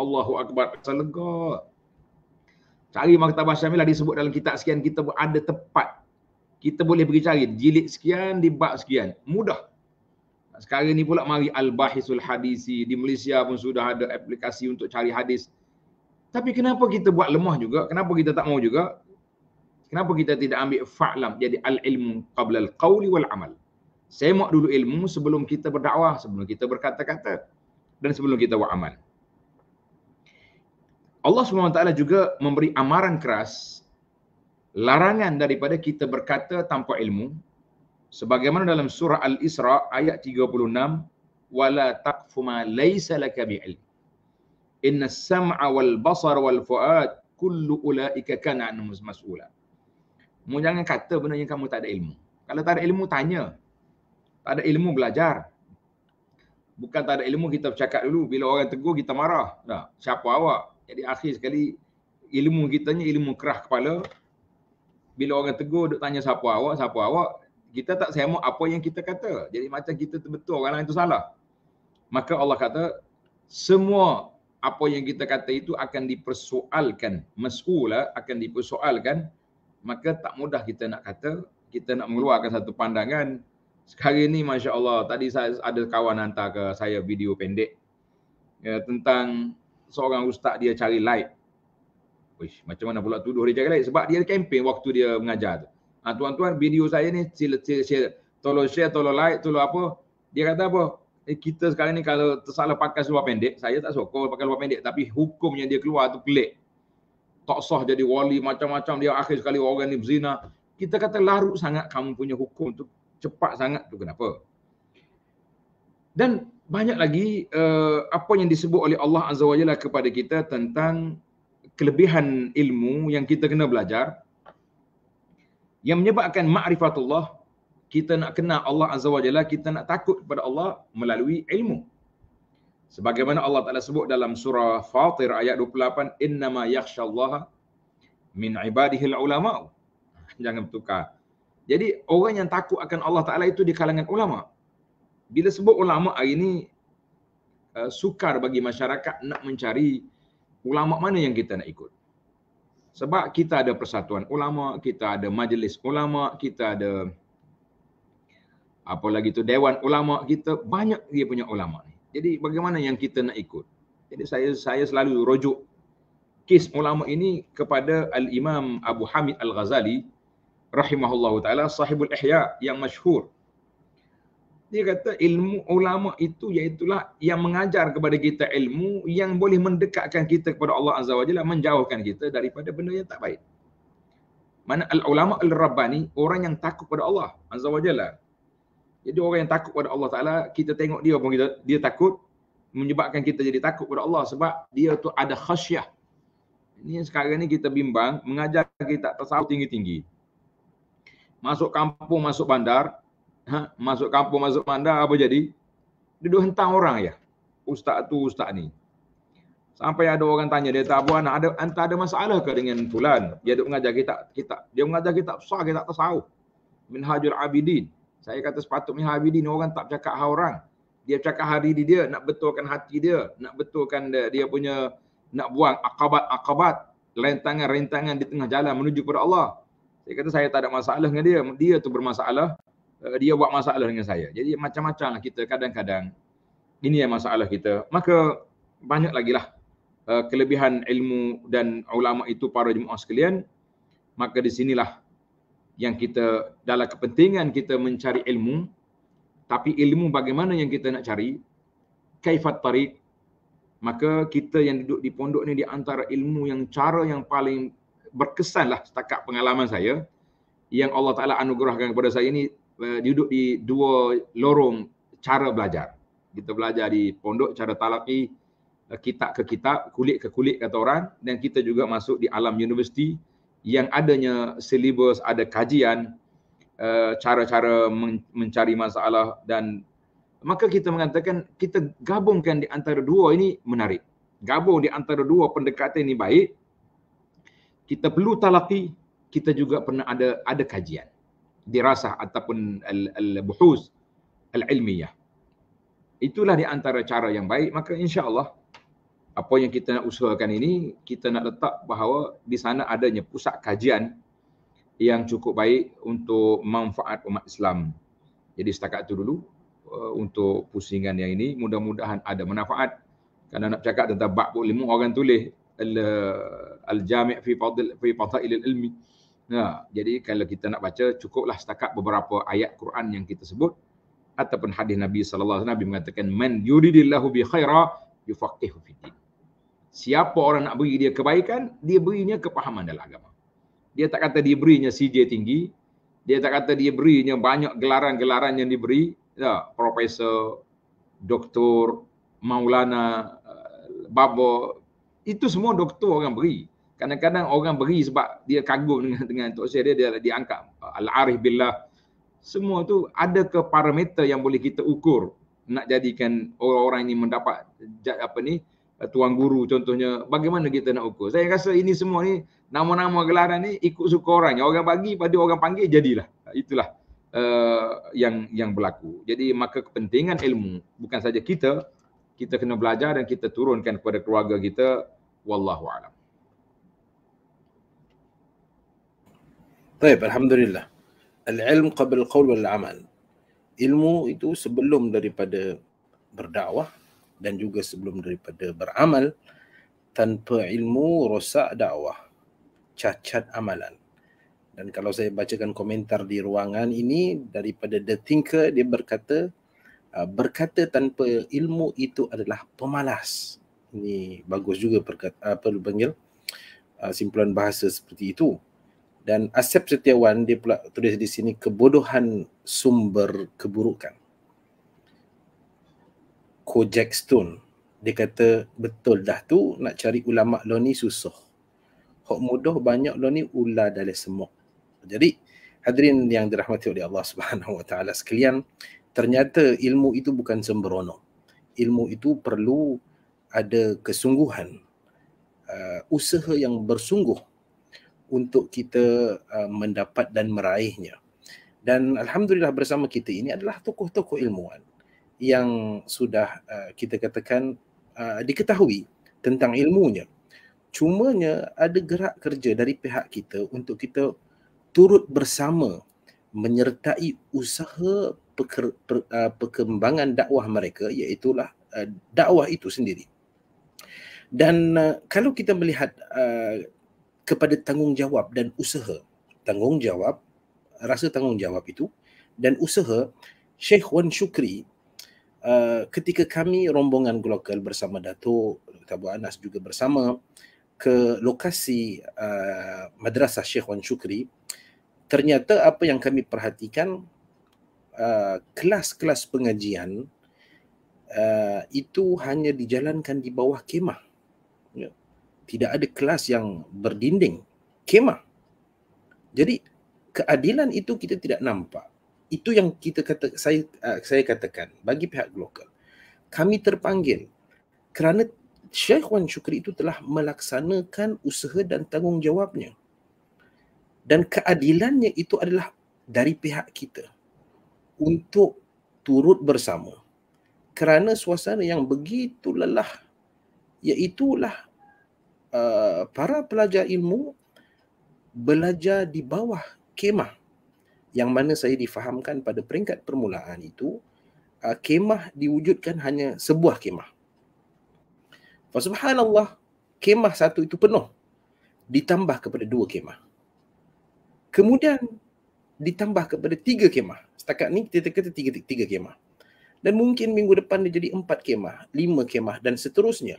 Speaker 3: Allahu Akbar, selega. Cari Maktabah Asy-Syamilah disebut dalam kitab sekian, kita ada tepat. Kita boleh pergi cari jilid sekian di bab sekian. Mudah. Sekarang ni pula mari Al-Bahisul Hadisi. Di Malaysia pun sudah ada aplikasi untuk cari hadis. Tapi kenapa kita buat lemah juga? Kenapa kita tak mau juga? Kenapa kita tidak ambil fa'lam? Jadi al-ilmu qabla al-qawli wal-amal. Semak dulu ilmu sebelum kita berdakwah, sebelum kita berkata-kata, dan sebelum kita buat amal. Allah SWT juga memberi amaran keras, larangan daripada kita berkata tanpa ilmu, sebagaimana dalam surah Al-Isra ayat 36, wala taqfu ma laysa laka bi'ilm. Inna as-sam'a wal basar wal fu'ad kullu ulaika kana anhu mas'ula. Mu jangan kata benda yang kamu tak ada ilmu. Kalau tak ada ilmu tanya. Tak ada ilmu belajar. Bukan tak ada ilmu kita bercakap dulu, bila orang tegur kita marah. Dah, siapa awak? Jadi akhir sekali ilmu kitanya ilmu kerah kepala. Bila orang tegur duk tanya siapa awak, kita tak semak apa yang kita kata. Jadi macam kita betul, orang lain tu salah. Maka Allah kata semua apa yang kita kata itu akan dipersoalkan, mas'ula, akan dipersoalkan. Maka tak mudah kita nak kata, kita nak mengeluarkan satu pandangan. Sekarang ni Masya Allah, tadi saya ada kawan hantar ke saya video pendek tentang seorang ustaz dia cari like. Wish, macam mana pula tuduh dia cari like? Sebab dia campaign waktu dia mengajar tu. Tuan-tuan, video saya ni sila share, tolong share, tolong like, tolong apa. Dia kata apa? Kita sekarang ni kalau tersalah pakai seluar pendek, saya tak sokong pakai seluar pendek, tapi hukum yang dia keluar tu pelik. Tak sah jadi wali, macam-macam dia akhir sekali orang ni berzina. Kita kata larut sangat kamu punya hukum tu, cepat sangat tu kenapa? Dan banyak lagi apa yang disebut oleh Allah Azza wa Jalla kepada kita tentang kelebihan ilmu yang kita kena belajar, yang menyebabkan ma'rifatullah, kita nak kenal Allah Azza wa Jalla, kita nak takut kepada Allah melalui ilmu. Sebagaimana Allah Ta'ala sebut dalam surah Fatir ayat 28, innama yakhshallaha min ibadihil ulama'. Jangan bertukar. Jadi orang yang takut akan Allah Ta'ala itu di kalangan ulama. Bila sebut ulama hari ini, sukar bagi masyarakat nak mencari ulama mana yang kita nak ikut. Sebab kita ada persatuan ulama, kita ada majlis ulama, kita ada apa lagi tu dewan ulama, kita banyak dia punya ulama ni. Jadi bagaimana yang kita nak ikut? Jadi saya selalu rujuk kes ulama ini kepada Al-Imam Abu Hamid Al-Ghazali rahimahullahu taala, sahibul Ihya yang masyhur. Dia kata ilmu ulama itu iaitulah yang mengajar kepada kita ilmu yang boleh mendekatkan kita kepada Allah Azza wa Jalla, menjauhkan kita daripada benda yang tak baik. Mana al-ulama al-rabbani, orang yang takut pada Allah Azza wa Jalla. Jadi orang yang takut pada Allah Taala, kita tengok dia pun dia takut, menyebabkan kita jadi takut pada Allah sebab dia tu ada khasyah. Ini sekarang ni kita bimbang mengajar kita tasawuf tinggi-tinggi. Masuk kampung, masuk bandar, masuk kampung, masuk bandar, apa jadi? Dia duduk hentang orang ya. Ustaz tu, ustaz ni. Sampai ada orang tanya dia, tak Abu Anak, ada masalah ke dengan fulan? Dia duduk mengajar kitab. Dia mengajar kitab besar, kitab tasawuf. Minhajul Abidin. Saya kata sepatutnya Minhajul Abidin orang tak bercakap hal orang. Dia bercakap hari dia, nak betulkan hati dia, nak betulkan dia punya, nak buang akabat-akabat, rentangan-rentangan di tengah jalan menuju kepada Allah. Saya kata saya tak ada masalah dengan dia. Dia tu bermasalah. Dia buat masalah dengan saya. Jadi macam-macam lah kita kadang-kadang. Ini yang masalah kita. Maka banyak lagi lah kelebihan ilmu dan ulama itu para jemaah sekalian. Maka di sinilah yang kita dalam kepentingan kita mencari ilmu. Tapi ilmu bagaimana yang kita nak cari? Kaifat tariq. Maka kita yang duduk di pondok ni di antara ilmu yang cara yang paling berkesan lah setakat pengalaman saya. Yang Allah Ta'ala anugerahkan kepada saya ini duduk di dua lorong cara belajar. Kita belajar di pondok cara talaqi, kitab ke kitab, kulit ke kulit kata orang, dan kita juga masuk di alam universiti yang adanya silibus, ada kajian, cara-cara mencari masalah, dan maka kita mengatakan kita gabungkan di antara dua ini menarik. Gabung di antara dua pendekatan ini baik. Kita perlu talaqi, kita juga pernah ada kajian, dirasah ataupun al-buhus al-ilmiyah. Itulah di antara cara yang baik. Maka insya-Allah apa yang kita nak usahakan ini, kita nak letak bahawa di sana adanya pusat kajian yang cukup baik untuk manfaat umat Islam. Jadi setakat itu dulu untuk pusingan yang ini, mudah-mudahan ada manfaat. Kerana nak cakap tentang bab ilmu, orang tulis al-jami' fi fadail al-ilmi. Nah, jadi kalau kita nak baca, cukuplah setakat beberapa ayat Quran yang kita sebut ataupun hadis Nabi sallallahu alaihi wasallam mengatakan man yuridillahu bi khaira yufaqihu fid din. Siapa orang nak beri dia kebaikan, dia berinya kepahaman dalam agama. Dia tak kata dia berinya CJ tinggi, dia tak kata dia berinya banyak gelaran-gelaran yang diberi, ya, profesor, doktor, maulana, babo, itu semua doktor orang beri. Kadang-kadang orang beri sebab dia kagum dengan tok saya dia diangkat al-arif billah. Semua tu ada ke parameter yang boleh kita ukur nak jadikan orang-orang ini mendapat tuan guru contohnya. Bagaimana kita nak ukur? Saya rasa ini semua ni nama-nama gelaran ni ikut suka orangnya. Orang bagi pada orang panggil jadilah. Itulah yang berlaku. Jadi maka kepentingan ilmu bukan saja kita kena belajar dan kita turunkan kepada keluarga kita. Wallahu a'lam.
Speaker 1: Baik, alhamdulillah. Al-ilm qabla al-qaul wal amal. Ilmu itu sebelum daripada berdakwah dan juga sebelum daripada beramal. Tanpa ilmu rosak dakwah, cacat amalan. Dan kalau saya bacakan komentar di ruangan ini daripada The Thinker, dia berkata tanpa ilmu itu adalah pemalas. Ini bagus juga simpulan bahasa seperti itu. Dan Asep Setiawan dia pula tulis di sini kebodohan sumber keburukan. Kojak Stone dia kata betul dah tu nak cari ulama lo ni susah. Hak mudah banyak lo ni ular dalam semut. Jadi hadirin yang dirahmati oleh Allah Subhanahu Wa Taala sekalian, ternyata ilmu itu bukan sembrono. Ilmu itu perlu ada kesungguhan, usaha yang bersungguh untuk kita mendapat dan meraihnya. Dan alhamdulillah bersama kita ini adalah tokoh-tokoh ilmuwan yang sudah kita katakan diketahui tentang ilmunya. Cumanya ada gerak kerja dari pihak kita untuk kita turut bersama menyertai usaha perkembangan dakwah mereka, iaitulah dakwah itu sendiri. Dan kalau kita melihat kepada tanggungjawab dan usaha, rasa tanggungjawab itu dan usaha Sheikh Wan Shukri, ketika kami rombongan Global bersama Datuk Abu Anas juga bersama ke lokasi Madrasah Sheikh Wan Shukri, ternyata apa yang kami perhatikan, kelas-kelas pengajian itu hanya dijalankan di bawah kemah. Tidak ada kelas yang berdinding, kemah. Jadi keadilan itu kita tidak nampak. Itu yang saya katakan bagi pihak lokal. Kami terpanggil kerana Sheikh Wan Shukri itu telah melaksanakan usaha dan tanggungjawabnya. Dan keadilannya itu adalah dari pihak kita untuk turut bersama. Kerana suasana yang begitu lelah, iaitulah para pelajar ilmu belajar di bawah kemah, yang mana saya difahamkan pada peringkat permulaan itu kemah diwujudkan hanya sebuah kemah. Subhanallah, kemah satu itu penuh, ditambah kepada 2 kemah. Kemudian ditambah kepada 3 kemah. Setakat ni kita kata 3 kemah. Dan mungkin minggu depan dia jadi 4 kemah, 5 kemah dan seterusnya.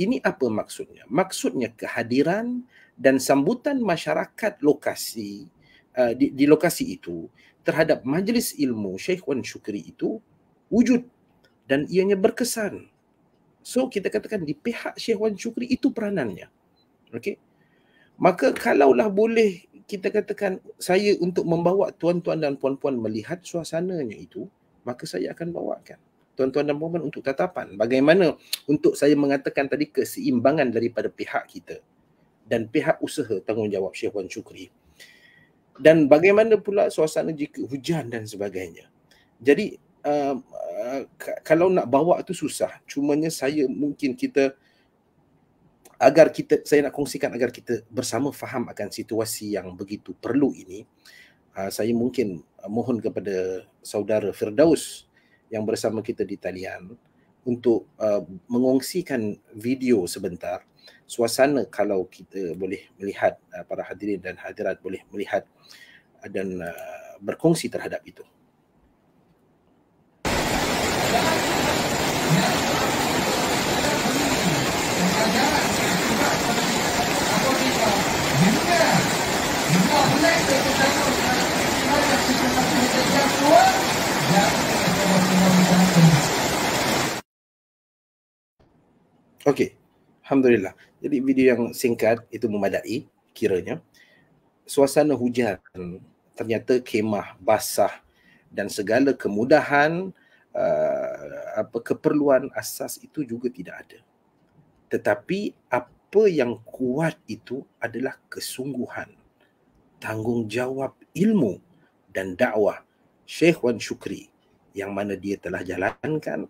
Speaker 1: Ini apa maksudnya? Maksudnya kehadiran dan sambutan masyarakat lokasi di lokasi itu terhadap majlis ilmu Sheikh Wan Shukri itu wujud dan ianya berkesan. So kita katakan di pihak Sheikh Wan Shukri itu peranannya. Okey. Maka kalaulah boleh kita katakan saya untuk membawa tuan-tuan dan puan-puan melihat suasananya itu, maka saya akan bawakan tuan-tuan dan puan-puan untuk tatapan bagaimana untuk saya mengatakan tadi keseimbangan daripada pihak kita dan pihak usaha tanggungjawab Sheikh Wan Shukri. Dan bagaimana pula suasana jika hujan dan sebagainya. Jadi kalau nak bawa tu susah. Cumanya saya saya nak kongsikan agar kita bersama faham akan situasi yang begitu perlu ini. Saya mungkin mohon kepada saudara Firdaus yang bersama kita di talian untuk mengongsikan video sebentar suasana, kalau kita boleh melihat, para hadirin dan hadirat boleh melihat dan berkongsi terhadap itu. Okey, alhamdulillah. Jadi video yang singkat itu memadai kiranya. Suasana hujan, ternyata kemah basah dan segala kemudahan keperluan asas itu juga tidak ada. Tetapi apa yang kuat itu adalah kesungguhan, tanggungjawab ilmu dan dakwah Sheikh Wan Shukri yang mana dia telah jalankan,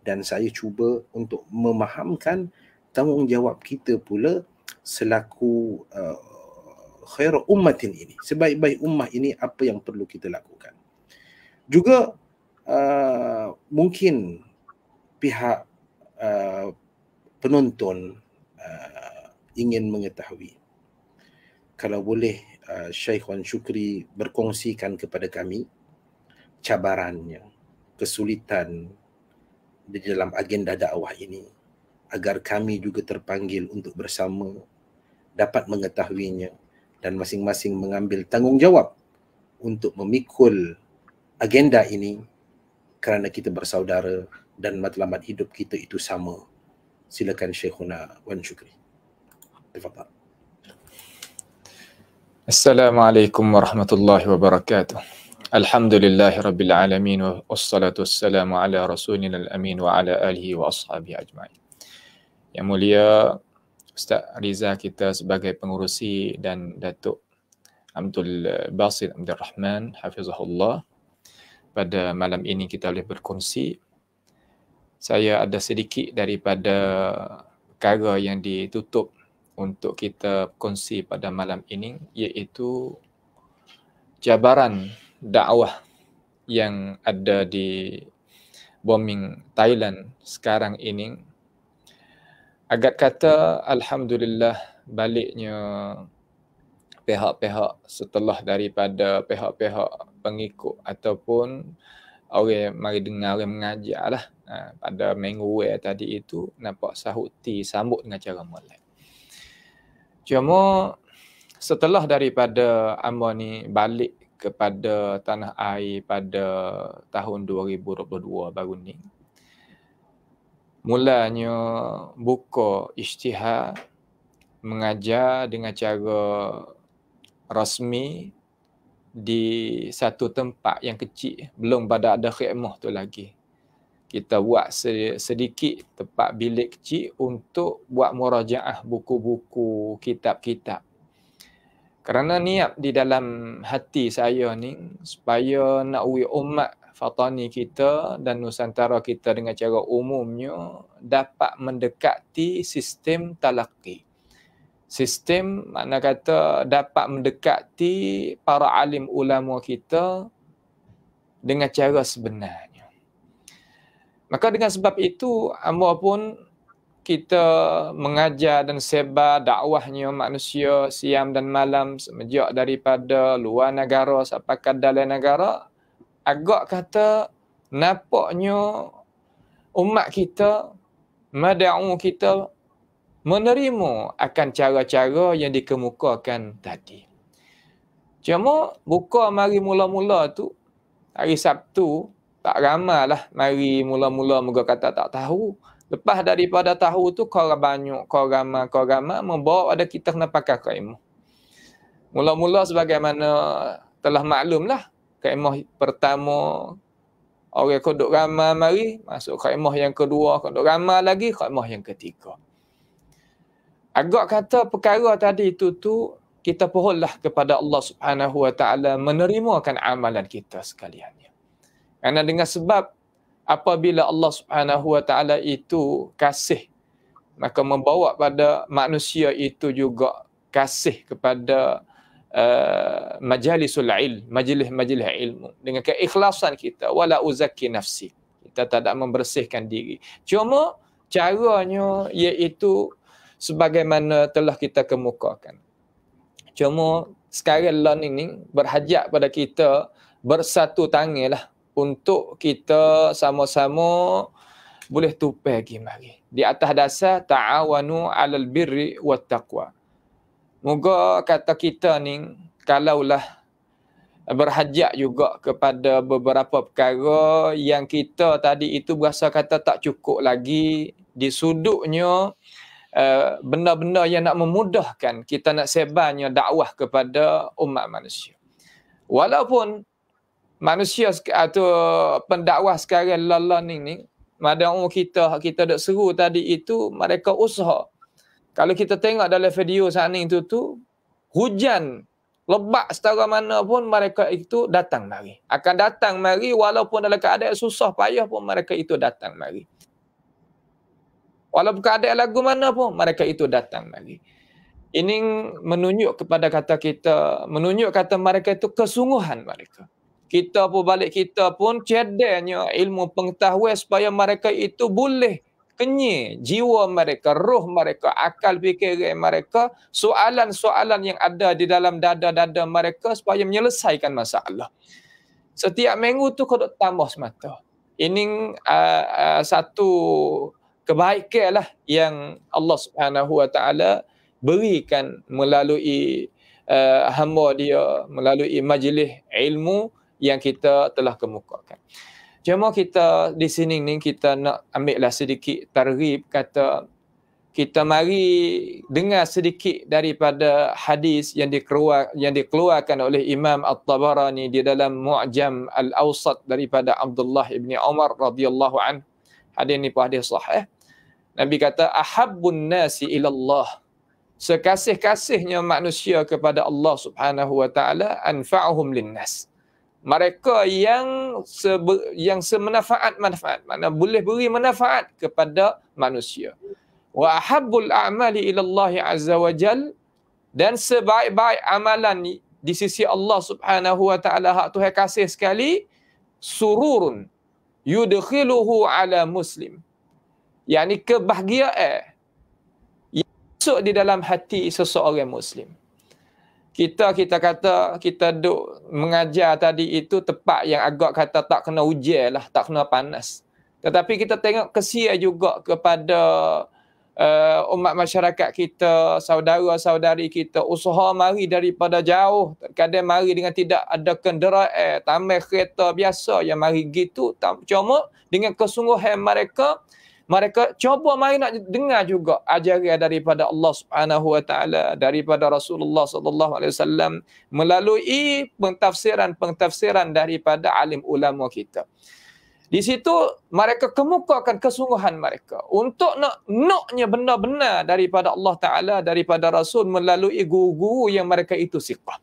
Speaker 1: dan saya cuba untuk memahamkan tanggungjawab kita pula selaku khair ummatin ini, sebaik-baik ummah ini, apa yang perlu kita lakukan. Juga mungkin pihak penonton ingin mengetahui, kalau boleh Sheikh Wan Shukri berkongsikan kepada kami cabarannya, kesulitan di dalam agenda dakwah ini, agar kami juga terpanggil untuk bersama dapat mengetahuinya dan masing-masing mengambil tanggungjawab untuk memikul agenda ini, kerana kita bersaudara dan matlamat hidup kita itu sama. Silakan Syekhuna Wan Shukri. Tafadhal.
Speaker 2: Assalamualaikum warahmatullahi wabarakatuh. Alhamdulillahi rabbil alamin wassalatu wassalamu ala rasulina al-amin wa ala alihi wa ashabihi ajma'in. Yang mulia Ustaz Riza kita sebagai pengurusi dan Datuk Abdul Basit Abdul Rahman hafizahullah, pada malam ini kita boleh berkongsi saya ada sedikit daripada perkara yang ditutup untuk kita kongsi pada malam ini, iaitu cabaran dakwah yang ada di bombing Thailand sekarang ini. Agak kata alhamdulillah baliknya pihak-pihak setelah daripada pihak-pihak pengikut ataupun orang mari dengar orang mengajar lah. Pada minggu tadi itu nampak sahuti sambut dengan cara molek. Cuma setelah daripada amba ni balik kepada tanah air pada tahun 2022 baru ni, mulanya buka isytihar mengajar dengan cara rasmi di satu tempat yang kecil, belum pada ada khidmah tu lagi. Kita buat sedikit tempat bilik kecil untuk buat murajaah buku-buku, kitab-kitab. Kerana niat di dalam hati saya ni supaya nak umat Fatani kita dan Nusantara kita dengan cara umumnya dapat mendekati sistem talaqi. Sistem makna kata dapat mendekati para alim ulama kita dengan cara sebenarnya. Maka dengan sebab itu, amba pun kita mengajar dan sebar dakwahnya manusia siang dan malam semenjak daripada luar negara sampai ke dalam negara. Agak kata nampaknya umat kita, mada'u kita menerima akan cara-cara yang dikemukakan tadi. Cuma buka mari mula-mula tu, hari Sabtu, tak ramai lah mari mula-mula moga kata tak tahu. Lepas daripada tahu tu korang banyak, korang ramai membawa ada kita kena pakai kaimah. Mula-mula sebagaimana telah maklum lah, kaimah pertama orang kodok ramai mari, masuk kaimah yang kedua, kodok ramai lagi, kaimah yang ketiga. Agak kata perkara tadi itu tu kita pohonlah kepada Allah Subhanahu Wa Taala menerimakan amalan kita sekaliannya. Kerana dengan sebab apabila Allah Subhanahu Wa Taala itu kasih, maka membawa pada manusia itu juga kasih kepada majalisul ilm, majlis-majlis ilmu dengan keikhlasan kita. Wala uzakki nafsi, kita tak membersihkan diri. Cuma caranya iaitu sebagaimana telah kita kemukakan. Cuma sekarang ini berhajat pada kita bersatu tangan lah untuk kita sama-sama boleh tupai pergi mari. Di atas dasar ta'awanu 'alal birri wat taqwa. Moga kata kita ni kalaulah berhajat juga kepada beberapa perkara yang kita tadi itu berasa kata tak cukup lagi di sudutnya benda-benda yang nak memudahkan kita nak sebarnya dakwah kepada umat manusia. Walaupun manusia atau pendakwah sekarang lala ni madang kita dak seru tadi itu mereka usaha. Kalau kita tengok dalam video sana itu tu hujan lebat setara mana pun mereka itu datang mari. Akan datang mari walaupun dalam keadaan susah payah pun mereka itu datang mari. Walaupun keadaan lagu mana pun mereka itu datang mari. Ini menunjuk kepada kata kita, menunjuk kata mereka itu kesungguhan mereka. Kita pun balik kita pun cedeknya ilmu pengetahuan supaya mereka itu boleh kenyang jiwa mereka, roh mereka, akal fikiran mereka, soalan-soalan yang ada di dalam dada-dada mereka supaya menyelesaikan masalah. Setiap minggu tu kau tambah semata. Ini satu kebaikan lah yang Allah Subhanahu Wa Taala berikan melalui hamba dia, melalui majlis ilmu yang kita telah kemukakan. Cuma kita di sini ni kita nak ambillah sedikit targhib, kata kita mari dengar sedikit daripada hadis yang dikeluarkan oleh Imam At-Tabarani di dalam Mu'jam Al-Awsat daripada Abdullah ibni Umar radhiyallahu anhu. Hadis ni pun hadis sahih. Nabi kata ahabbun nasi ilallah, sekasih-kasihnya manusia kepada Allah Subhanahu Wa Taala anfa'uhum linnas, mereka yang semanfaat-manfaat, makna boleh beri manfaat kepada manusia. Wa ahabbul a'mali ila Allah azza wa jal, dan sebaik-baik amalan di sisi Allah Subhanahu wa taala hak Tuhan kasih sekali, sururun yudkhiluhu ala muslim, yakni kebahagiaan yang masuk di dalam hati seseorang muslim. Kita kata kita duk mengajar tadi itu tepat yang agak kata tak kena hujan lah, tak kena panas. Tetapi kita tengok kesian juga kepada umat masyarakat kita, saudara-saudari kita, usaha mari daripada jauh, kadang mari dengan tidak ada kenderaan, tambah kereta biasa yang mari gitu. Cuma dengan kesungguhan mereka cuba mari nak dengar juga ajaran daripada Allah Subhanahu wa taala, daripada Rasulullah sallallahu alaihi wasallam melalui pentafsiran daripada alim ulama kita. Di situ mereka kemukakan kesungguhan mereka untuk naknya benar-benar daripada Allah Ta'ala, daripada Rasul melalui guru-guru yang mereka itu siqah.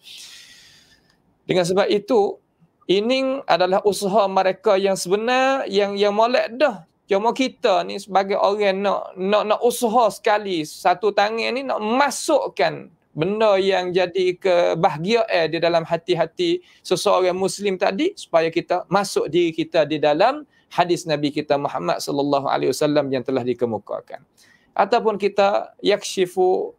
Speaker 2: Dengan sebab itu, ini adalah usaha mereka yang sebenar, yang molek dah. Cuma kita ni sebagai orang nak usaha sekali, satu tangan ni nak masukkan benda yang jadi kebahagiaan di dalam hati-hati seseorang Muslim tadi, supaya kita masuk diri kita di dalam hadis Nabi kita Muhammad sallallahu alaihi wasallam yang telah dikemukakan. Ataupun kita yakshifu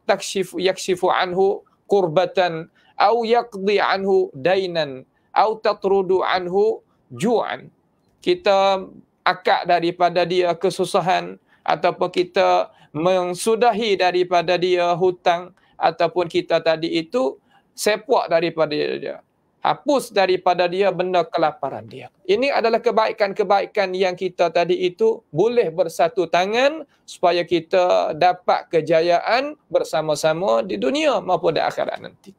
Speaker 2: anhu qurbatan au yaqdi anhu dainan au tatrudu anhu ju'an. Kita akad daripada dia kesusahan, ataupun kita mensudahi daripada dia hutang, ataupun kita tadi itu sepak daripada dia, hapus daripada dia benda kelaparan dia. Ini adalah kebaikan-kebaikan yang kita tadi itu boleh bersatu tangan supaya kita dapat kejayaan bersama-sama di dunia maupun di akhirat nanti.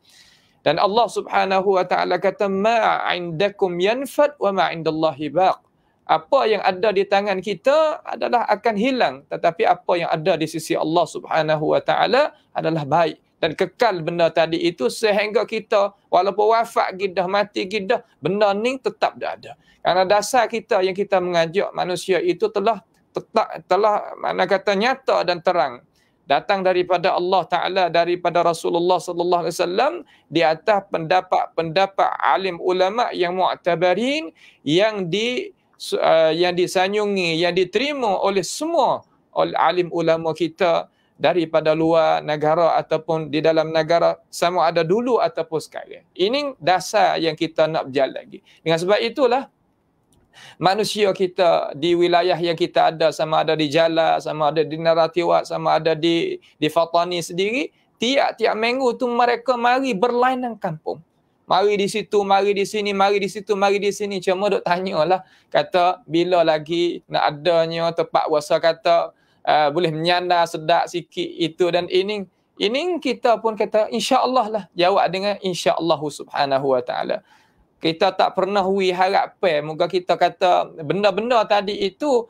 Speaker 2: Dan Allah Subhanahu wa taala kata, ma 'indakum yanfad wa ma 'indallahi baq. Apa yang ada di tangan kita adalah akan hilang, tetapi apa yang ada di sisi Allah Subhanahu wa taala adalah baik dan kekal benda tadi itu, sehingga kita walaupun wafat gidah, mati gidah, benda ni tetap ada. Karena dasar kita yang kita mengajak manusia itu telah mana kata nyata dan terang, datang daripada Allah Ta'ala, daripada Rasulullah sallallahu alaihi wasallam, di atas pendapat alim ulama yang mu'tabarin, yang disanyungi, yang diterima oleh semua alim ulama kita daripada luar negara ataupun di dalam negara, sama ada dulu ataupun sekarang. Ini dasar yang kita nak berjalan lagi. Dengan sebab itulah manusia kita di wilayah yang kita ada, sama ada di Jala, sama ada di Naratiwat, sama ada di Fatani sendiri, tiap-tiap minggu tu mereka mari berlainan kampung. Mari di situ, mari di sini, mari di situ, mari di sini. Cuma duk tanyalah, kata bila lagi nak adanya tempat wasa, kata boleh menyandar sedap sikit itu dan ini kita pun kata insya-Allah lah, jawab dengan insya-Allah Subhanahu wa taala. Kita tak pernah harap moga kita kata benda-benda tadi itu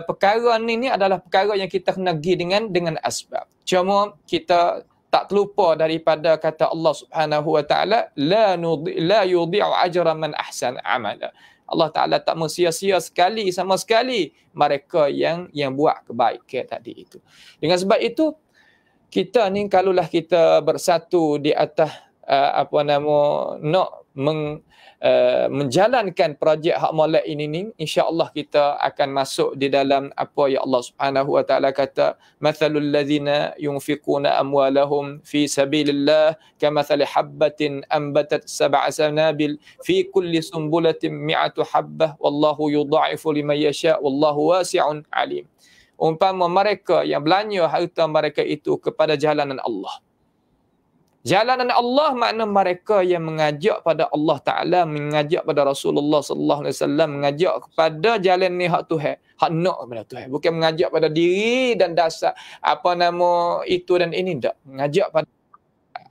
Speaker 2: perkara ni adalah perkara yang kita kena pergi dengan asbab. Cuma kita tak terlupa daripada kata Allah Subhanahu wa taala, la yudhi'u ajra man ahsana amala. Allah Ta'ala tak sia-sia sama sekali mereka yang buat kebaikan tadi itu. Dengan sebab itu, kita ni kalaulah kita bersatu di atas nak menjalankan projek hak molek ini ni, insya-Allah kita akan masuk di dalam apa yang Allah Subhanahu wa taala kata, mathalul ladzina yunfiquna amwalahum fi sabilillah kamathali habbatin anbatat sab'a sanabil fi kulli sumbulatin mi'atu habbah wallahu yudha'ifu liman yasha wallahu wasi'un alim. Umpama mereka yang belanja harta mereka itu kepada jalanan Allah. Jalanan Allah makna mereka yang mengajak pada Allah Ta'ala, mengajak pada Rasulullah sallallahu alaihi wasallam, mengajak kepada jalan ni hak Tuhan, hak nak kepada Tuhan. Bukan mengajak pada diri dan dasar itu dan ini, tak. Mengajak pada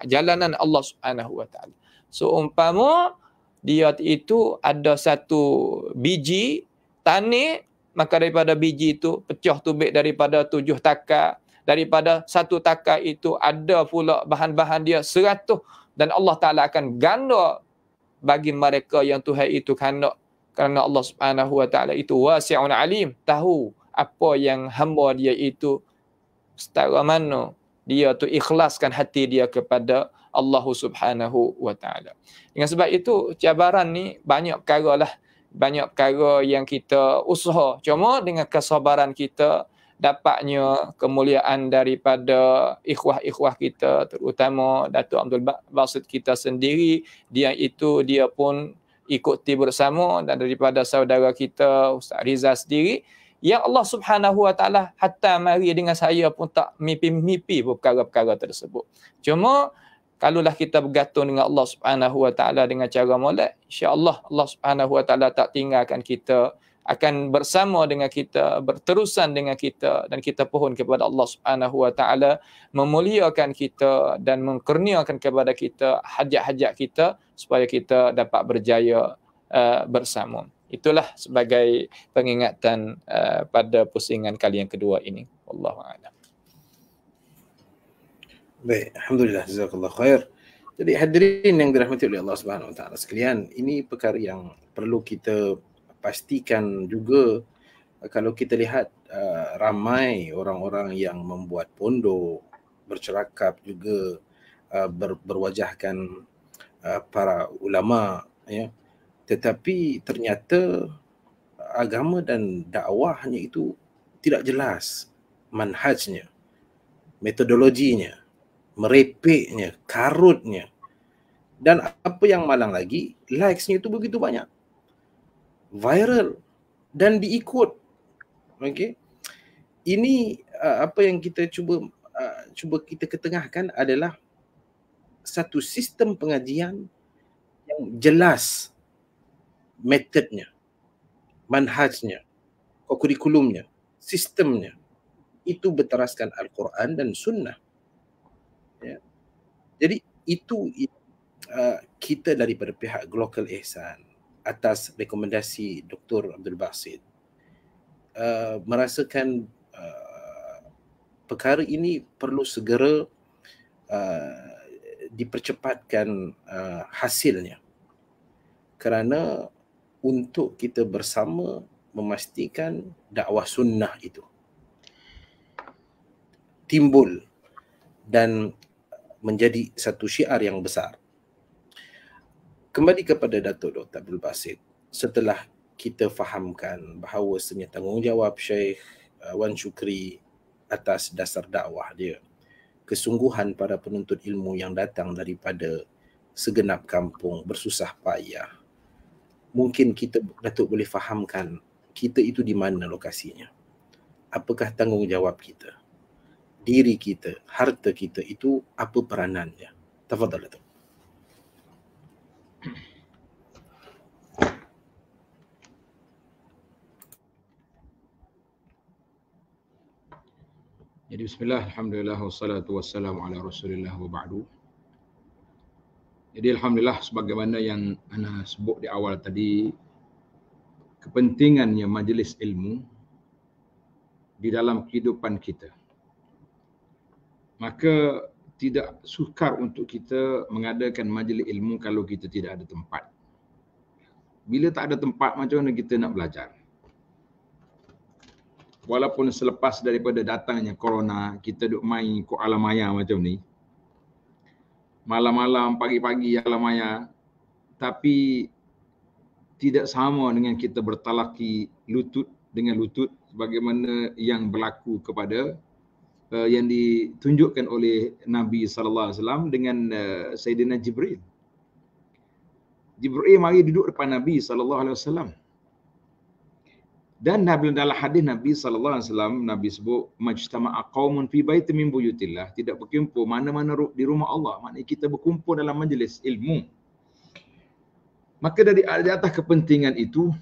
Speaker 2: jalanan Allah Subhanahu wa taala. So umpama dia itu ada satu biji tanah, maka daripada biji itu pecah tubik daripada 7 takar. Daripada 1 takar itu ada pula bahan-bahan dia 100, dan Allah Ta'ala akan ganda bagi mereka yang Tuhan itu kehendak. Kerana Allah Subhanahu Wa Taala itu wasi'un alim, tahu apa yang hamba dia itu setara mana dia tu ikhlaskan hati dia kepada Allah Subhanahu Wa Taala. Dengan sebab itu cabaran ni banyak perkara lah, banyak perkara yang kita usaha. Cuma dengan kesabaran kita dapatnya kemuliaan daripada ikhwah-ikhwah kita, terutama Datuk Abdul Basit kita sendiri. Dia pun ikuti bersama, dan daripada saudara kita Ustaz Rizal sendiri, yang Allah Subhanahu Wa Taala hatta mari dengan saya pun tak mimpi-mimpi perkara-perkara tersebut. Cuma kalaulah kita bergantung dengan Allah Subhanahu Wa Taala dengan cara molek, insya-Allah Allah Subhanahu Wa Taala tak tinggalkan kita, akan bersama dengan kita, berterusan dengan kita, dan kita pohon kepada Allah Subhanahu Wa Taala memuliakan kita dan mengkurniakan kepada kita hajat-hajat kita supaya kita dapat berjaya bersama. Itulah sebagai pengingatan pada pusingan kali yang kedua ini. Wallahu a'lam.
Speaker 1: Baik, alhamdulillah, jazakallahu khair. Jadi hadirin yang dirahmati oleh Allah Subhanahu Wa Taala sekalian, ini perkara yang perlu kita pastikan juga. Kalau kita lihat ramai orang-orang yang membuat pondok, bercerakap juga, berwajahkan para ulama, ya, tetapi ternyata agama dan dakwahnya itu tidak jelas manhajnya, metodologinya, merepeknya, karutnya, dan apa yang malang lagi, likes-nya itu begitu banyak, viral dan diikut. Okey, ini apa yang kita cuba kita ketengahkan adalah satu sistem pengajian yang jelas metodnya, manhajnya, kurikulumnya, sistemnya itu berteraskan Al-Quran dan Sunnah. Ya. Jadi itu kita daripada pihak Global Ihsan atas rekomendasi Dr. Abdul Basit merasakan perkara ini perlu segera dipercepatkan hasilnya, kerana untuk kita bersama memastikan dakwah sunnah itu timbul dan menjadi satu syiar yang besar. Kembali kepada Datuk Dr. Abdul Basit, setelah kita fahamkan bahawasanya tanggungjawab Syekh Wan Shukri atas dasar dakwah dia, kesungguhan para penuntut ilmu yang datang daripada segenap kampung bersusah payah, mungkin kita Datuk boleh fahamkan kita itu di mana lokasinya, apakah tanggungjawab kita, diri kita, harta kita itu apa peranannya. Tafadhal Datuk.
Speaker 3: Jadi bismillah, alhamdulillah, wassalatu wassalamu ala rasulillah wa ba'du. Jadi alhamdulillah, sebagaimana yang ana sebut di awal tadi, kepentingannya majlis ilmu di dalam kehidupan kita. Maka tidak sukar untuk kita mengadakan majlis ilmu kalau kita tidak ada tempat. Bila tak ada tempat, macam mana kita nak belajar? Walaupun selepas daripada datangnya corona, kita duk main ikut alam maya macam ni, malam-malam, pagi-pagi alam maya, tapi tidak sama dengan kita bertalaki lutut dengan lutut sebagaimana yang berlaku kepada yang ditunjukkan oleh Nabi SAW dengan Sayyidina Jibril. Jibril mari duduk depan Nabi SAW. Dan dalam hadis Nabi SAW, Nabi sebut, majtama'a qaumun fi baitin min buyutillah, tidak berkumpul mana-mana di rumah Allah, maknanya kita berkumpul dalam majlis ilmu. Maka dari atas kepentingan itu,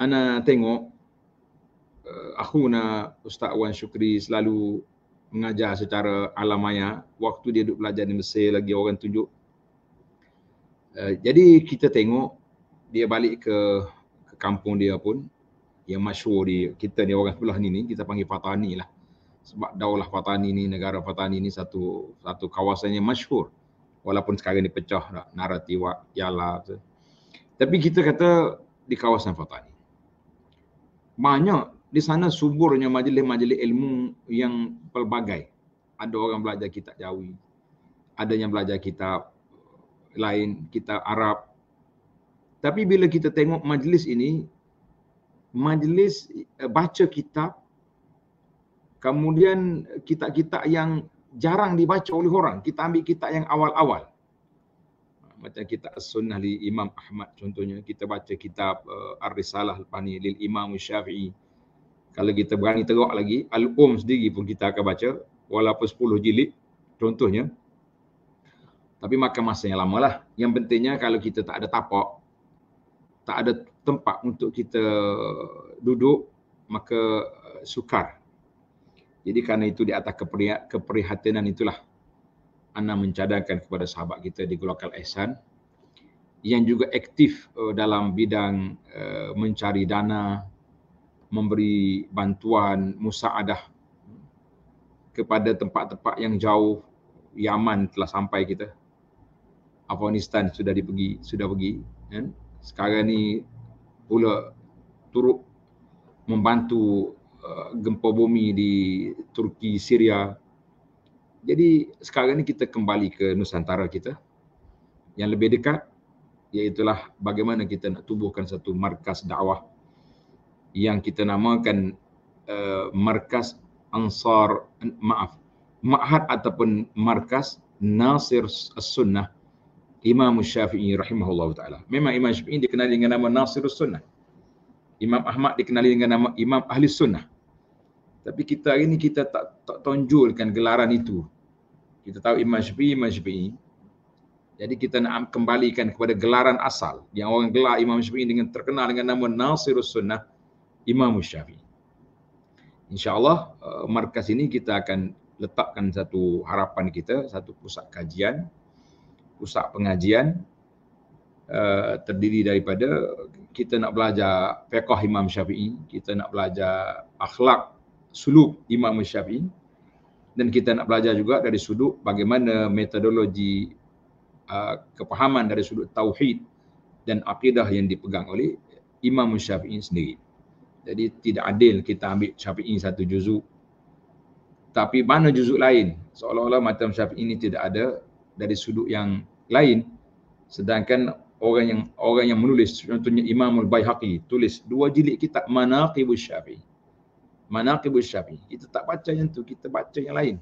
Speaker 3: ana tengok akhuna Ustaz Wan Shukri selalu mengajar secara alam maya. Waktu dia duduk belajar di Mesir lagi orang tunjuk. Jadi kita tengok dia balik ke kampung dia pun yang masyhur di kita ni, orang sebelah ni kita panggil Fatani lah. Sebab daulah Fatani ni, negara Fatani ni satu kawasan yang masyhur Walaupun sekarang ni pecah naratif Yala. Tapi kita kata di kawasan Fatani. Banyak di sana suburnya majlis-majlis ilmu yang pelbagai. Ada orang belajar kitab Jawi, ada yang belajar kitab lain, kitab Arab. Tapi bila kita tengok majlis ini, majlis baca kitab, kemudian kitab-kitab yang jarang dibaca oleh orang. Kita ambil kitab yang awal-awal. Macam kitab As-Sunnah li Imam Ahmad contohnya. Kita baca kitab Ar-Risalah lepas ni lil Imam Syafi'i. Kalau kita berani teruk lagi, sendiri pun kita akan baca. Walaupun 10 jilid contohnya. Tapi makan masa yang lama lah. Yang pentingnya kalau kita tak ada tapak, tak ada tempat untuk kita duduk, maka sukar. Jadi kerana itu di atas keprihatinan itulah ana mencadangkan kepada sahabat kita di Golkar Ihsan yang juga aktif dalam bidang mencari dana, memberi bantuan musaadah kepada tempat-tempat yang jauh. Yaman telah sampai kita, Afghanistan sudah pergi, kan? Sekarang ni pula turut membantu gempa bumi di Turki, Syria. Jadi sekarang ni kita kembali ke Nusantara kita yang lebih dekat, iaitulah bagaimana kita nak tubuhkan satu markas dakwah yang kita namakan markas Ma'had ataupun markas Nasir As-Sunnah Imam Syafi'i rahimahullah ta'ala. Memang Imam Syafi'i dikenali dengan nama Nasir As-Sunnah. Imam Ahmad dikenali dengan nama Imam Ahli Sunnah. Tapi kita hari ni kita tak tonjolkan gelaran itu. Kita tahu Imam Syafi'i. Jadi kita nak kembalikan kepada gelaran asal yang orang gelar Imam Syafi'i dengan terkenal dengan nama Nasirus Sunnah Imam Syafi'i. InsyaAllah markas ini kita akan letakkan satu harapan kita, satu pusat kajian, pusat pengajian terdiri daripada kita nak belajar fiqh Imam Syafi'i, kita nak belajar akhlak suluk Imam Syafi'i, dan kita nak belajar juga dari sudut bagaimana metodologi kepahaman dari sudut tauhid dan akidah yang dipegang oleh Imam Syafi'i sendiri. Jadi tidak adil kita ambil Syafi'i satu juzuk, tapi mana juzuk lain seolah-olah macam Syafi'i ini tidak ada dari sudut yang lain, sedangkan orang yang menulis, contohnya Imamul Baihaqi tulis 2 jilid kitab Manaqibus Syafi'i. Manaqibus Syafi'i. Kita tak baca yang tu, kita baca yang lain.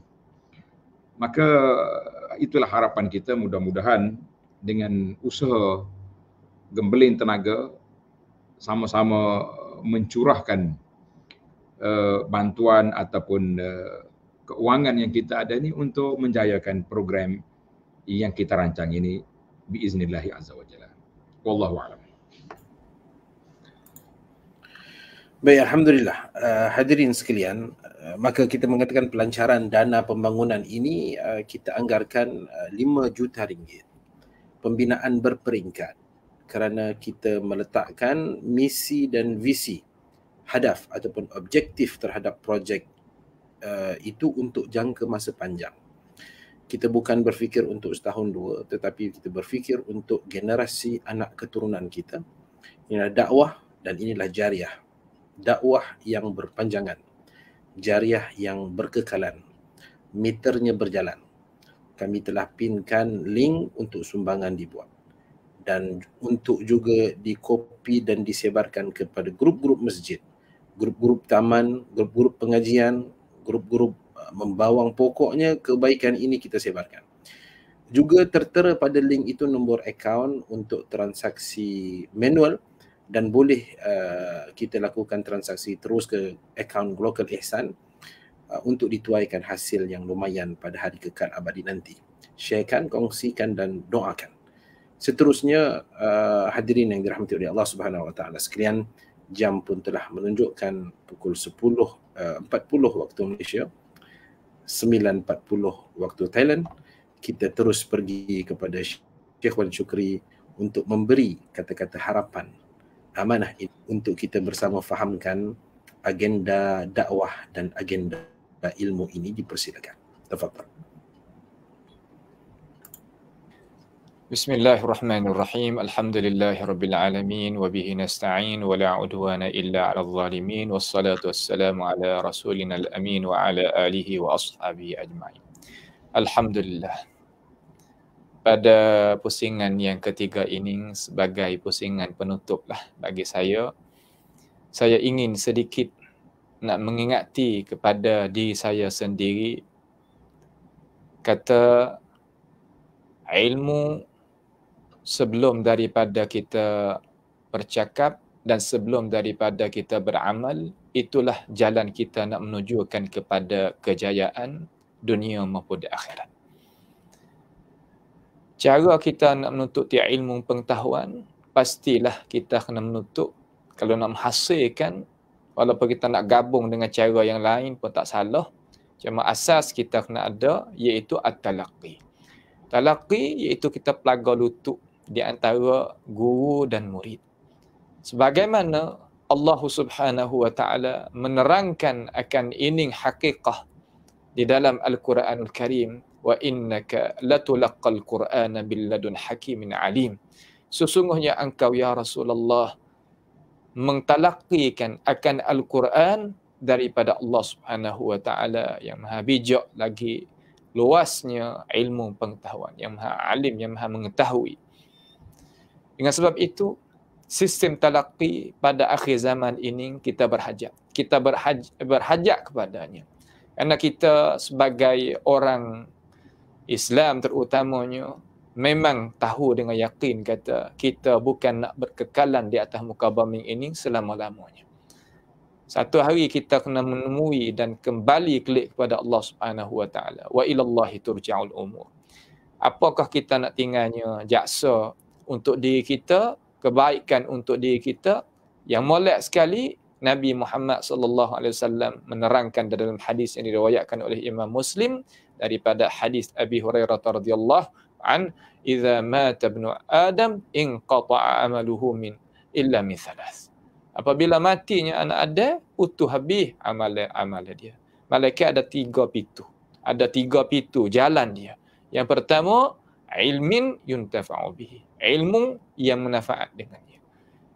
Speaker 3: Maka itulah harapan kita, mudah-mudahan dengan usaha gembeling tenaga sama-sama mencurahkan bantuan ataupun keuangan yang kita ada ni untuk menjayakan program yang kita rancang ini biiznillahi azza wa jalla. Wallahu a'lam.
Speaker 1: Baik, alhamdulillah. Hadirin sekalian, maka kita mengatakan pelancaran dana pembangunan ini kita anggarkan 5 juta ringgit. Pembinaan berperingkat kerana kita meletakkan misi dan visi, hadaf ataupun objektif terhadap projek itu untuk jangka masa panjang. Kita bukan berfikir untuk setahun dua, tetapi kita berfikir untuk generasi anak keturunan kita. Inilah dakwah dan inilah jariah. Dakwah yang berpanjangan, jariah yang berkekalan, meternya berjalan. Kami telah pinkan link untuk sumbangan dibuat dan untuk juga dikopi dan disebarkan kepada grup-grup masjid, grup-grup taman, grup-grup pengajian, grup-grup membawang. Pokoknya kebaikan ini kita sebarkan. Juga tertera pada link itu nombor akaun untuk transaksi manual, dan boleh kita lakukan transaksi terus ke akaun Golkar Ihsan untuk dituaikan hasil yang lumayan pada hari kekal abadi nanti. Sharekan, kongsikan dan doakan. Seterusnya hadirin yang dirahmati oleh Allah Subhanahu wa taala sekalian, jam pun telah menunjukkan pukul 10.40 waktu Malaysia, 9.40 waktu Thailand. Kita terus pergi kepada Syekh Wan Syukri untuk memberi kata-kata harapan, amanah ini untuk kita bersama fahamkan agenda dakwah dan agenda ilmu ini. Dipersilakan. Tafadhal.
Speaker 2: Bismillahirrahmanirrahim. Alhamdulillahirabbil alamin wa bihi nasta'in wa la udwana illa 'alal zalimin wassalatu wassalamu ala rasulinal amin wa ala alihi wa ashabihi ajma'in. Alhamdulillah. Pada pusingan yang ketiga ini sebagai pusingan penutup lah bagi saya ingin sedikit nak mengingati kepada diri saya sendiri, kata ilmu sebelum daripada kita bercakap dan sebelum daripada kita beramal, itulah jalan kita nak menujukan kepada kejayaan dunia maupun di akhirat. Cara kita nak menuntut ilmu pengetahuan, pastilah kita kena menuntut, kalau nak menghasilkan, walaupun kita nak gabung dengan cara yang lain pun tak salah, cuma asas kita kena ada iaitu at-talaqqi. Talaqqi iaitu kita pelaga lutut di antara guru dan murid. Sebagaimana Allah Subhanahu wa taala menerangkan akan ini hakikah di dalam Al-Quranul Karim, wa innaka latulaqqal Qur'ana bil ladun hakimin alim. Sesungguhnya engkau ya Rasulullah mentalaqqikan akan Al-Quran daripada Allah Subhanahu wa taala yang maha bijak lagi luasnya ilmu pengetahuan, yang maha alim, yang maha mengetahui. Dengan sebab itu, sistem talaqqi pada akhir zaman ini kita berhajat. Kita berhajat kepadanya. Kerana kita sebagai orang Islam terutamanya, memang tahu dengan yakin kata kita bukan nak berkekalan di atas muka bumi ini selama-lamanya. Satu hari kita kena menemui dan kembali kelik kepada Allah Subhanahu wa taala. Wa ilallahi turja'ul umur. Apakah kita nak tinggalnya jaksa untuk diri kita, kebaikan untuk diri kita? Yang molek sekali Nabi Muhammad sallallahu alaihi wasallam menerangkan dalam hadis yang diriwayatkan oleh Imam Muslim daripada hadis Abi Hurairah radhiyallahu an, "Idza mata ibnu Adam inqata'a amaluhu min illa min thalath." Apabila matinya anak Adam, putus habis amal dia. Malaikat ada 3 pintu. Ada 3 pintu jalan dia. Yang pertama, ilmin yuntafa'u bihi. Ilmu yang manfaat dengannya.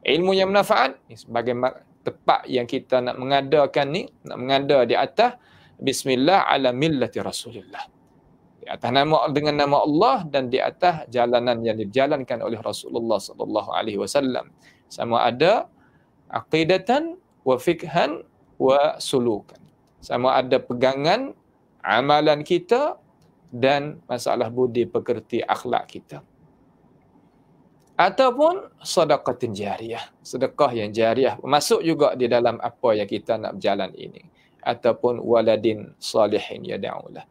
Speaker 2: Ilmu yang manfaat ni sebagai tepat yang kita nak mengadakan ni, nak mengada di atas bismillah ala millati Rasulullah. Di atas dengan nama Allah dan di atas jalanan yang dijalankan oleh Rasulullah sallallahu alaihi wasallam. Sama ada aqidatan wa fikhan wa sulukan. Sama ada pegangan amalan kita dan masalah budi pekerti akhlak kita. Ataupun sedekatin jariah, sedekah yang jariah masuk juga di dalam apa yang kita nak berjalan ini. Ataupun waladin salihin yad'ulah.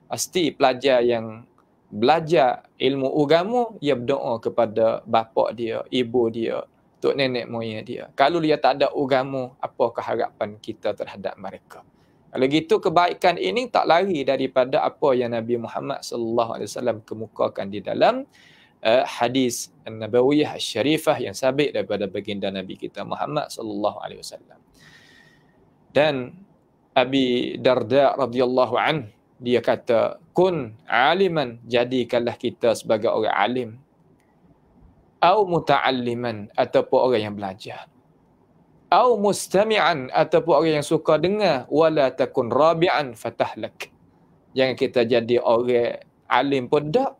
Speaker 2: Pasti pelajar yang belajar ilmu agama, ia berdoa kepada bapa dia, ibu dia, tok nenek moyang dia. Kalau dia tak ada agama, apakah harapan kita terhadap mereka? Kalau gitu kebaikan ini tak lari daripada apa yang Nabi Muhammad sallallahu alaihi wasallam kemukakan di dalam hadis An-Nabawiyah Asy-Syarifah yang sabit daripada baginda Nabi kita Muhammad sallallahu alaihi wasallam. Dan Abi Darda radhiyallahu an, dia kata, kun aliman, jadikanlah kita sebagai orang alim, au muta'alliman, ataupun orang yang belajar, au mustami'an, ataupun orang yang suka dengar, wala takun rabi'an fatahlak. Jangan kita jadi orang alim pun tak,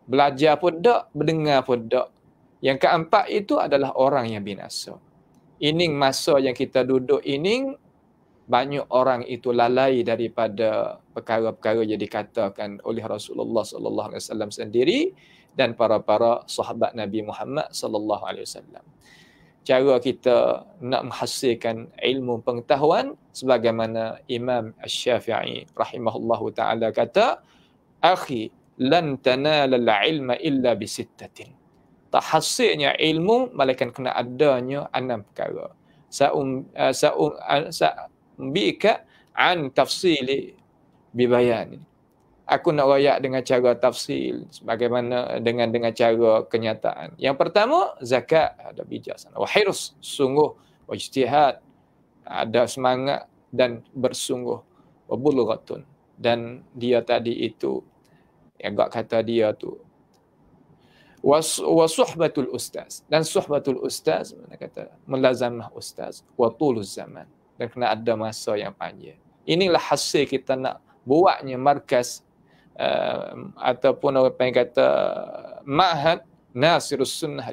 Speaker 2: belajar pun tak, mendengar pun tak. Yang keempat itu adalah orang yang binasa. Ini masa yang kita duduk ini, banyak orang itu lalai daripada perkara-perkara yang dikatakan oleh Rasulullah sallallahu alaihi wasallam sendiri dan para sahabat Nabi Muhammad sallallahu alaihi wasallam. Cara kita nak menghasilkan ilmu pengetahuan sebagaimana Imam Asy-Syafi'i rahimahullahu taala kata, "Akhi, lan tanala al-ilma illa bi sittatin." Tak hasilnya ilmu malaikat kena adanya 6 perkara. Bika an tafsili bibayan. Aku nak royak dengan cara tafsil sebagaimana dengan cara kenyataan. Yang pertama, zakat, ada bijaksana. Wa hirs, sungguh, wa ijtihad, ada semangat dan bersungguh. Wa bulghatun, dan dia tadi itu yang agak kata dia tu wa suhbatul ustaz, dan suhbatul ustaz mana kata melazamah ustaz, wa tuluz zaman, dan kena ada masa yang panjang. Inilah hasil kita nak buatnya markas ataupun apa yang kata ma'had Nasirus Sunnah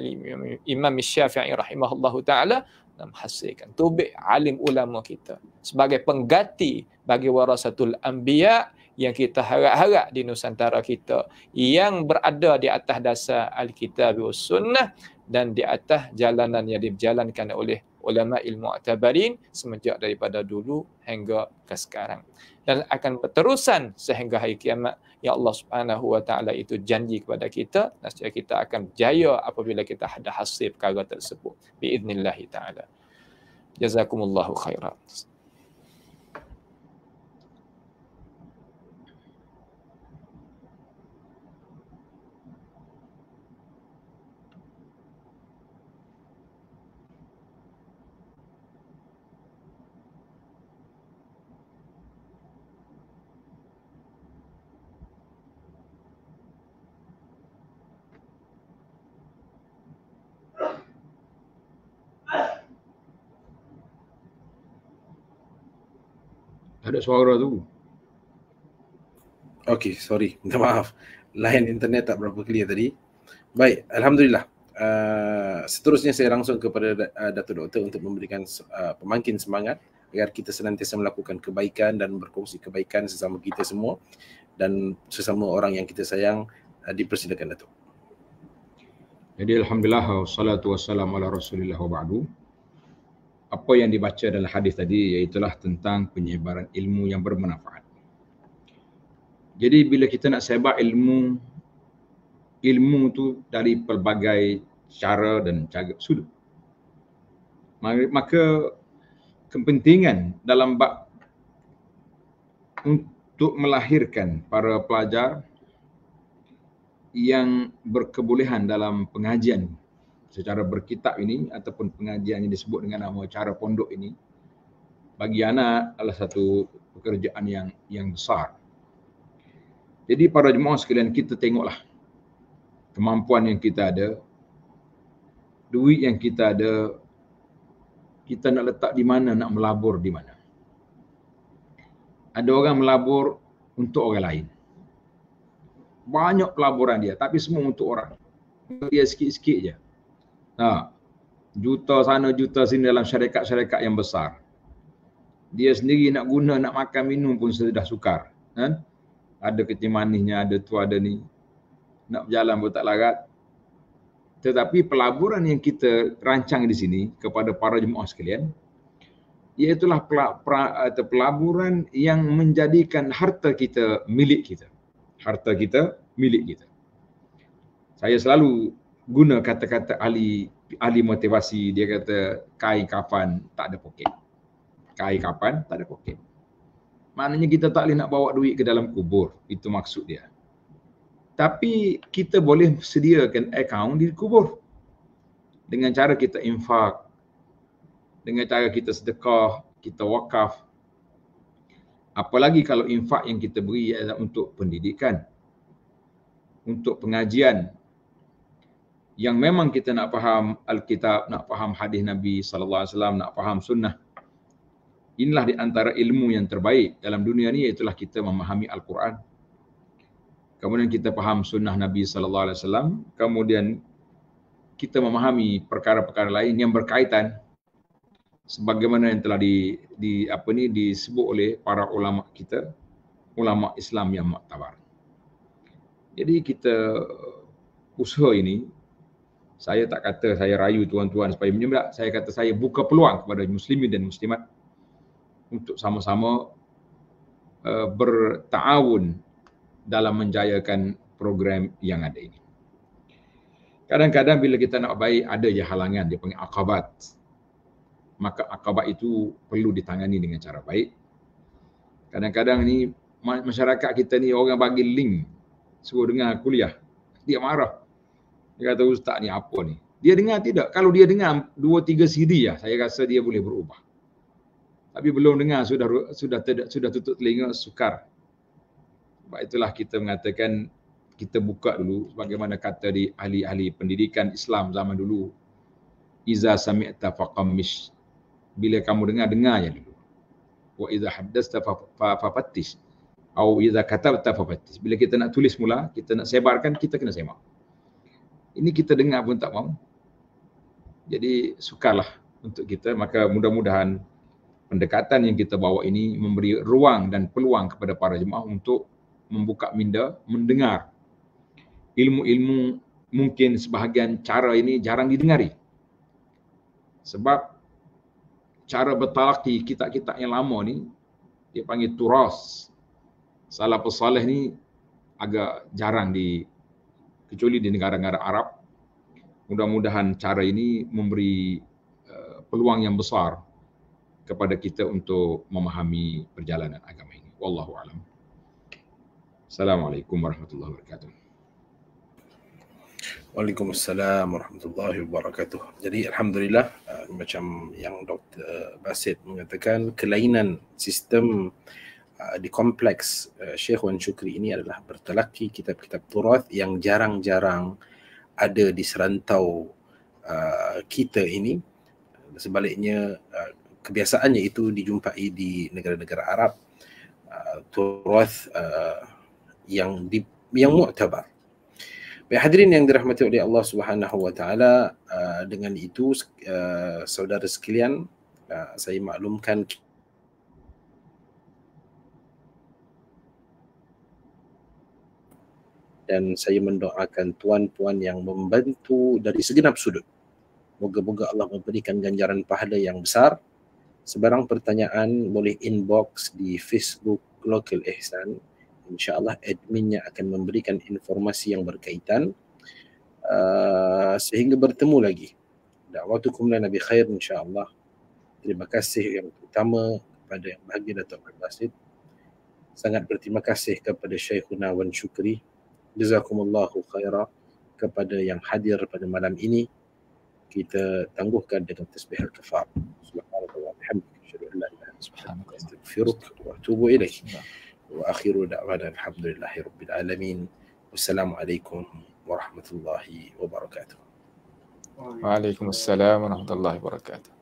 Speaker 2: Imam Syafi'i rahimahullahu taala, nak menghasilkan tubik alim ulama kita sebagai pengganti bagi warasatul anbiya yang kita harap-harap di Nusantara kita, yang berada di atas dasar Alkitab was Sunnah dan di atas jalanan yang dijalankan oleh ulama ilmu mu'tabarin semenjak daripada dulu hingga ke sekarang, dan akan berterusan sehingga hari kiamat. Ya Allah Subhanahu wa taala itu janji kepada kita, nescaya kita akan berjaya apabila kita ada hasil perkara tersebut biiznillah taala. Jazakumullahu khairan.
Speaker 3: Ada suara tu.
Speaker 1: Okey, sorry. Minta maaf. Line internet tak berapa clear tadi. Baik, alhamdulillah. Seterusnya saya langsung kepada Datuk Doktor untuk memberikan pemangkin semangat agar kita senantiasa melakukan kebaikan dan berkongsi kebaikan sesama kita semua dan sesama orang yang kita sayang. Dipersilakan Datuk.
Speaker 3: Jadi alhamdulillah wassalatu wassalamu ala Rasulillah wa ba'du. Apa yang dibaca dalam hadis tadi iaitulah tentang penyebaran ilmu yang bermanfaat. Jadi bila kita nak sebar ilmu tu dari pelbagai cara dan cara sudut, maka kepentingan dalam bab untuk melahirkan para pelajar yang berkebolehan dalam pengajian secara berkitab ini ataupun pengajian yang disebut dengan nama cara pondok ini, bagi anak adalah satu pekerjaan yang besar. Jadi para jemaah sekalian, kita tengoklah kemampuan yang kita ada, duit yang kita ada, kita nak letak di mana, nak melabur di mana. Ada orang melabur untuk orang lain. Banyak pelaburan dia, tapi semua untuk orang. Dia sikit-sikit je. Juta sana, juta sini dalam syarikat-syarikat yang besar. Dia sendiri nak guna, nak makan minum pun sudah sukar. Kan? Ada kecil manisnya, ada tu, ada ni. Nak berjalan pun tak larat. Tetapi pelaburan yang kita rancang di sini kepada para jemaah sekalian, iaitulah pelaburan yang menjadikan harta kita milik kita. Harta kita milik kita. Saya selalu guna kata-kata ahli motivasi. Dia kata kain kafan tak ada poket. Kain kafan tak ada poket. Maknanya kita tak boleh nak bawa duit ke dalam kubur. Itu maksud dia. Tapi kita boleh sediakan akaun di kubur. Dengan cara kita infak. Dengan cara kita sedekah, kita wakaf. Apalagi kalau infak yang kita beri adalah untuk pendidikan. Untuk pengajian. Yang memang kita nak faham Alkitab, nak faham hadis Nabi SAW, nak faham sunnah. Inilah di antara ilmu yang terbaik dalam dunia ni, iaitulah kita memahami Al-Quran. Kemudian kita faham sunnah Nabi SAW. Kemudian kita memahami perkara-perkara lain yang berkaitan sebagaimana yang telah disebut oleh para ulama kita, ulama Islam yang muktabar. Jadi kita usaha ini, saya tak kata saya rayu tuan-tuan supaya menyembah, saya kata saya buka peluang kepada muslimin dan muslimat untuk sama-sama bertaawun dalam menjayakan program yang ada ini. Kadang-kadang bila kita nak baik, ada je halangan, dia panggil akabat. Maka akabat itu perlu ditangani dengan cara baik. Kadang-kadang ni masyarakat kita ni, orang bagi link suruh dengar kuliah, dia marah. Dia kata, ustaz ni apa ni? Dia dengar tidak? Kalau dia dengar 2-3 CD lah, saya rasa dia boleh berubah. Tapi belum dengar, sudah tutup telinga, sukar. Sebab itulah kita mengatakan kita buka dulu bagaimana kata di ahli-ahli pendidikan Islam zaman dulu. Iza sami'ta faqammish. Bila kamu dengar je dulu. Wa iza haddasta fafattish. Atau iza katabta fafattish. Bila kita nak tulis mula, kita nak sebarkan, kita kena semak. Ini kita dengar pun tak mau. Jadi sukarlah untuk kita. Maka mudah-mudahan pendekatan yang kita bawa ini memberi ruang dan peluang kepada para jemaah untuk membuka minda, mendengar ilmu-ilmu mungkin sebahagian cara ini jarang didengari. Sebab cara bertalaqi kitab-kitab yang lama ni, dia panggil turas. Salafus salih ni agak jarang kecuali di negara-negara Arab. Mudah-mudahan cara ini memberi peluang yang besar kepada kita untuk memahami perjalanan agama ini. Wallahu a'lam. Assalamualaikum warahmatullahi wabarakatuh.
Speaker 1: Waalaikumsalam warahmatullahi wabarakatuh. Jadi alhamdulillah, macam yang Dr. Basit mengatakan, kelainan sistem di kompleks Syekh Wan Shukri ini adalah bertalaki kitab-kitab turath yang jarang-jarang ada di serantau kita ini. Sebaliknya kebiasaannya itu dijumpai di negara-negara Arab, turath yang mu'tabar. Baik, hadirin yang dirahmati oleh Allah Subhanahu wa taala, dengan itu saudara sekalian, saya maklumkan dan saya mendoakan tuan-puan yang membantu dari segenap sudut. Moga-moga Allah memberikan ganjaran pahala yang besar. Sebarang pertanyaan boleh inbox di Facebook Local Ihsan. InsyaAllah adminnya akan memberikan informasi yang berkaitan. Sehingga bertemu lagi. Da'watukum lana bi khair insyaAllah. Terima kasih yang utama kepada yang bahagia Datuk Basit. Sangat berterima kasih kepada Syekhuna Wan Shukri. Jazakumullahu khairah. Kepada yang hadir pada malam ini, kita tangguhkan dengan tasbih al-kafar. Subhanallah walhamdulillah. Asyhadu an la ilaha illa anta astaghfiruka wa atubu ilaik. Wa akhiru da'wana alhamdulillahi rabbil alamin. Wassalamualaikum warahmatullahi wabarakatuh.
Speaker 2: Waalaikumsalam warahmatullahi wabarakatuh.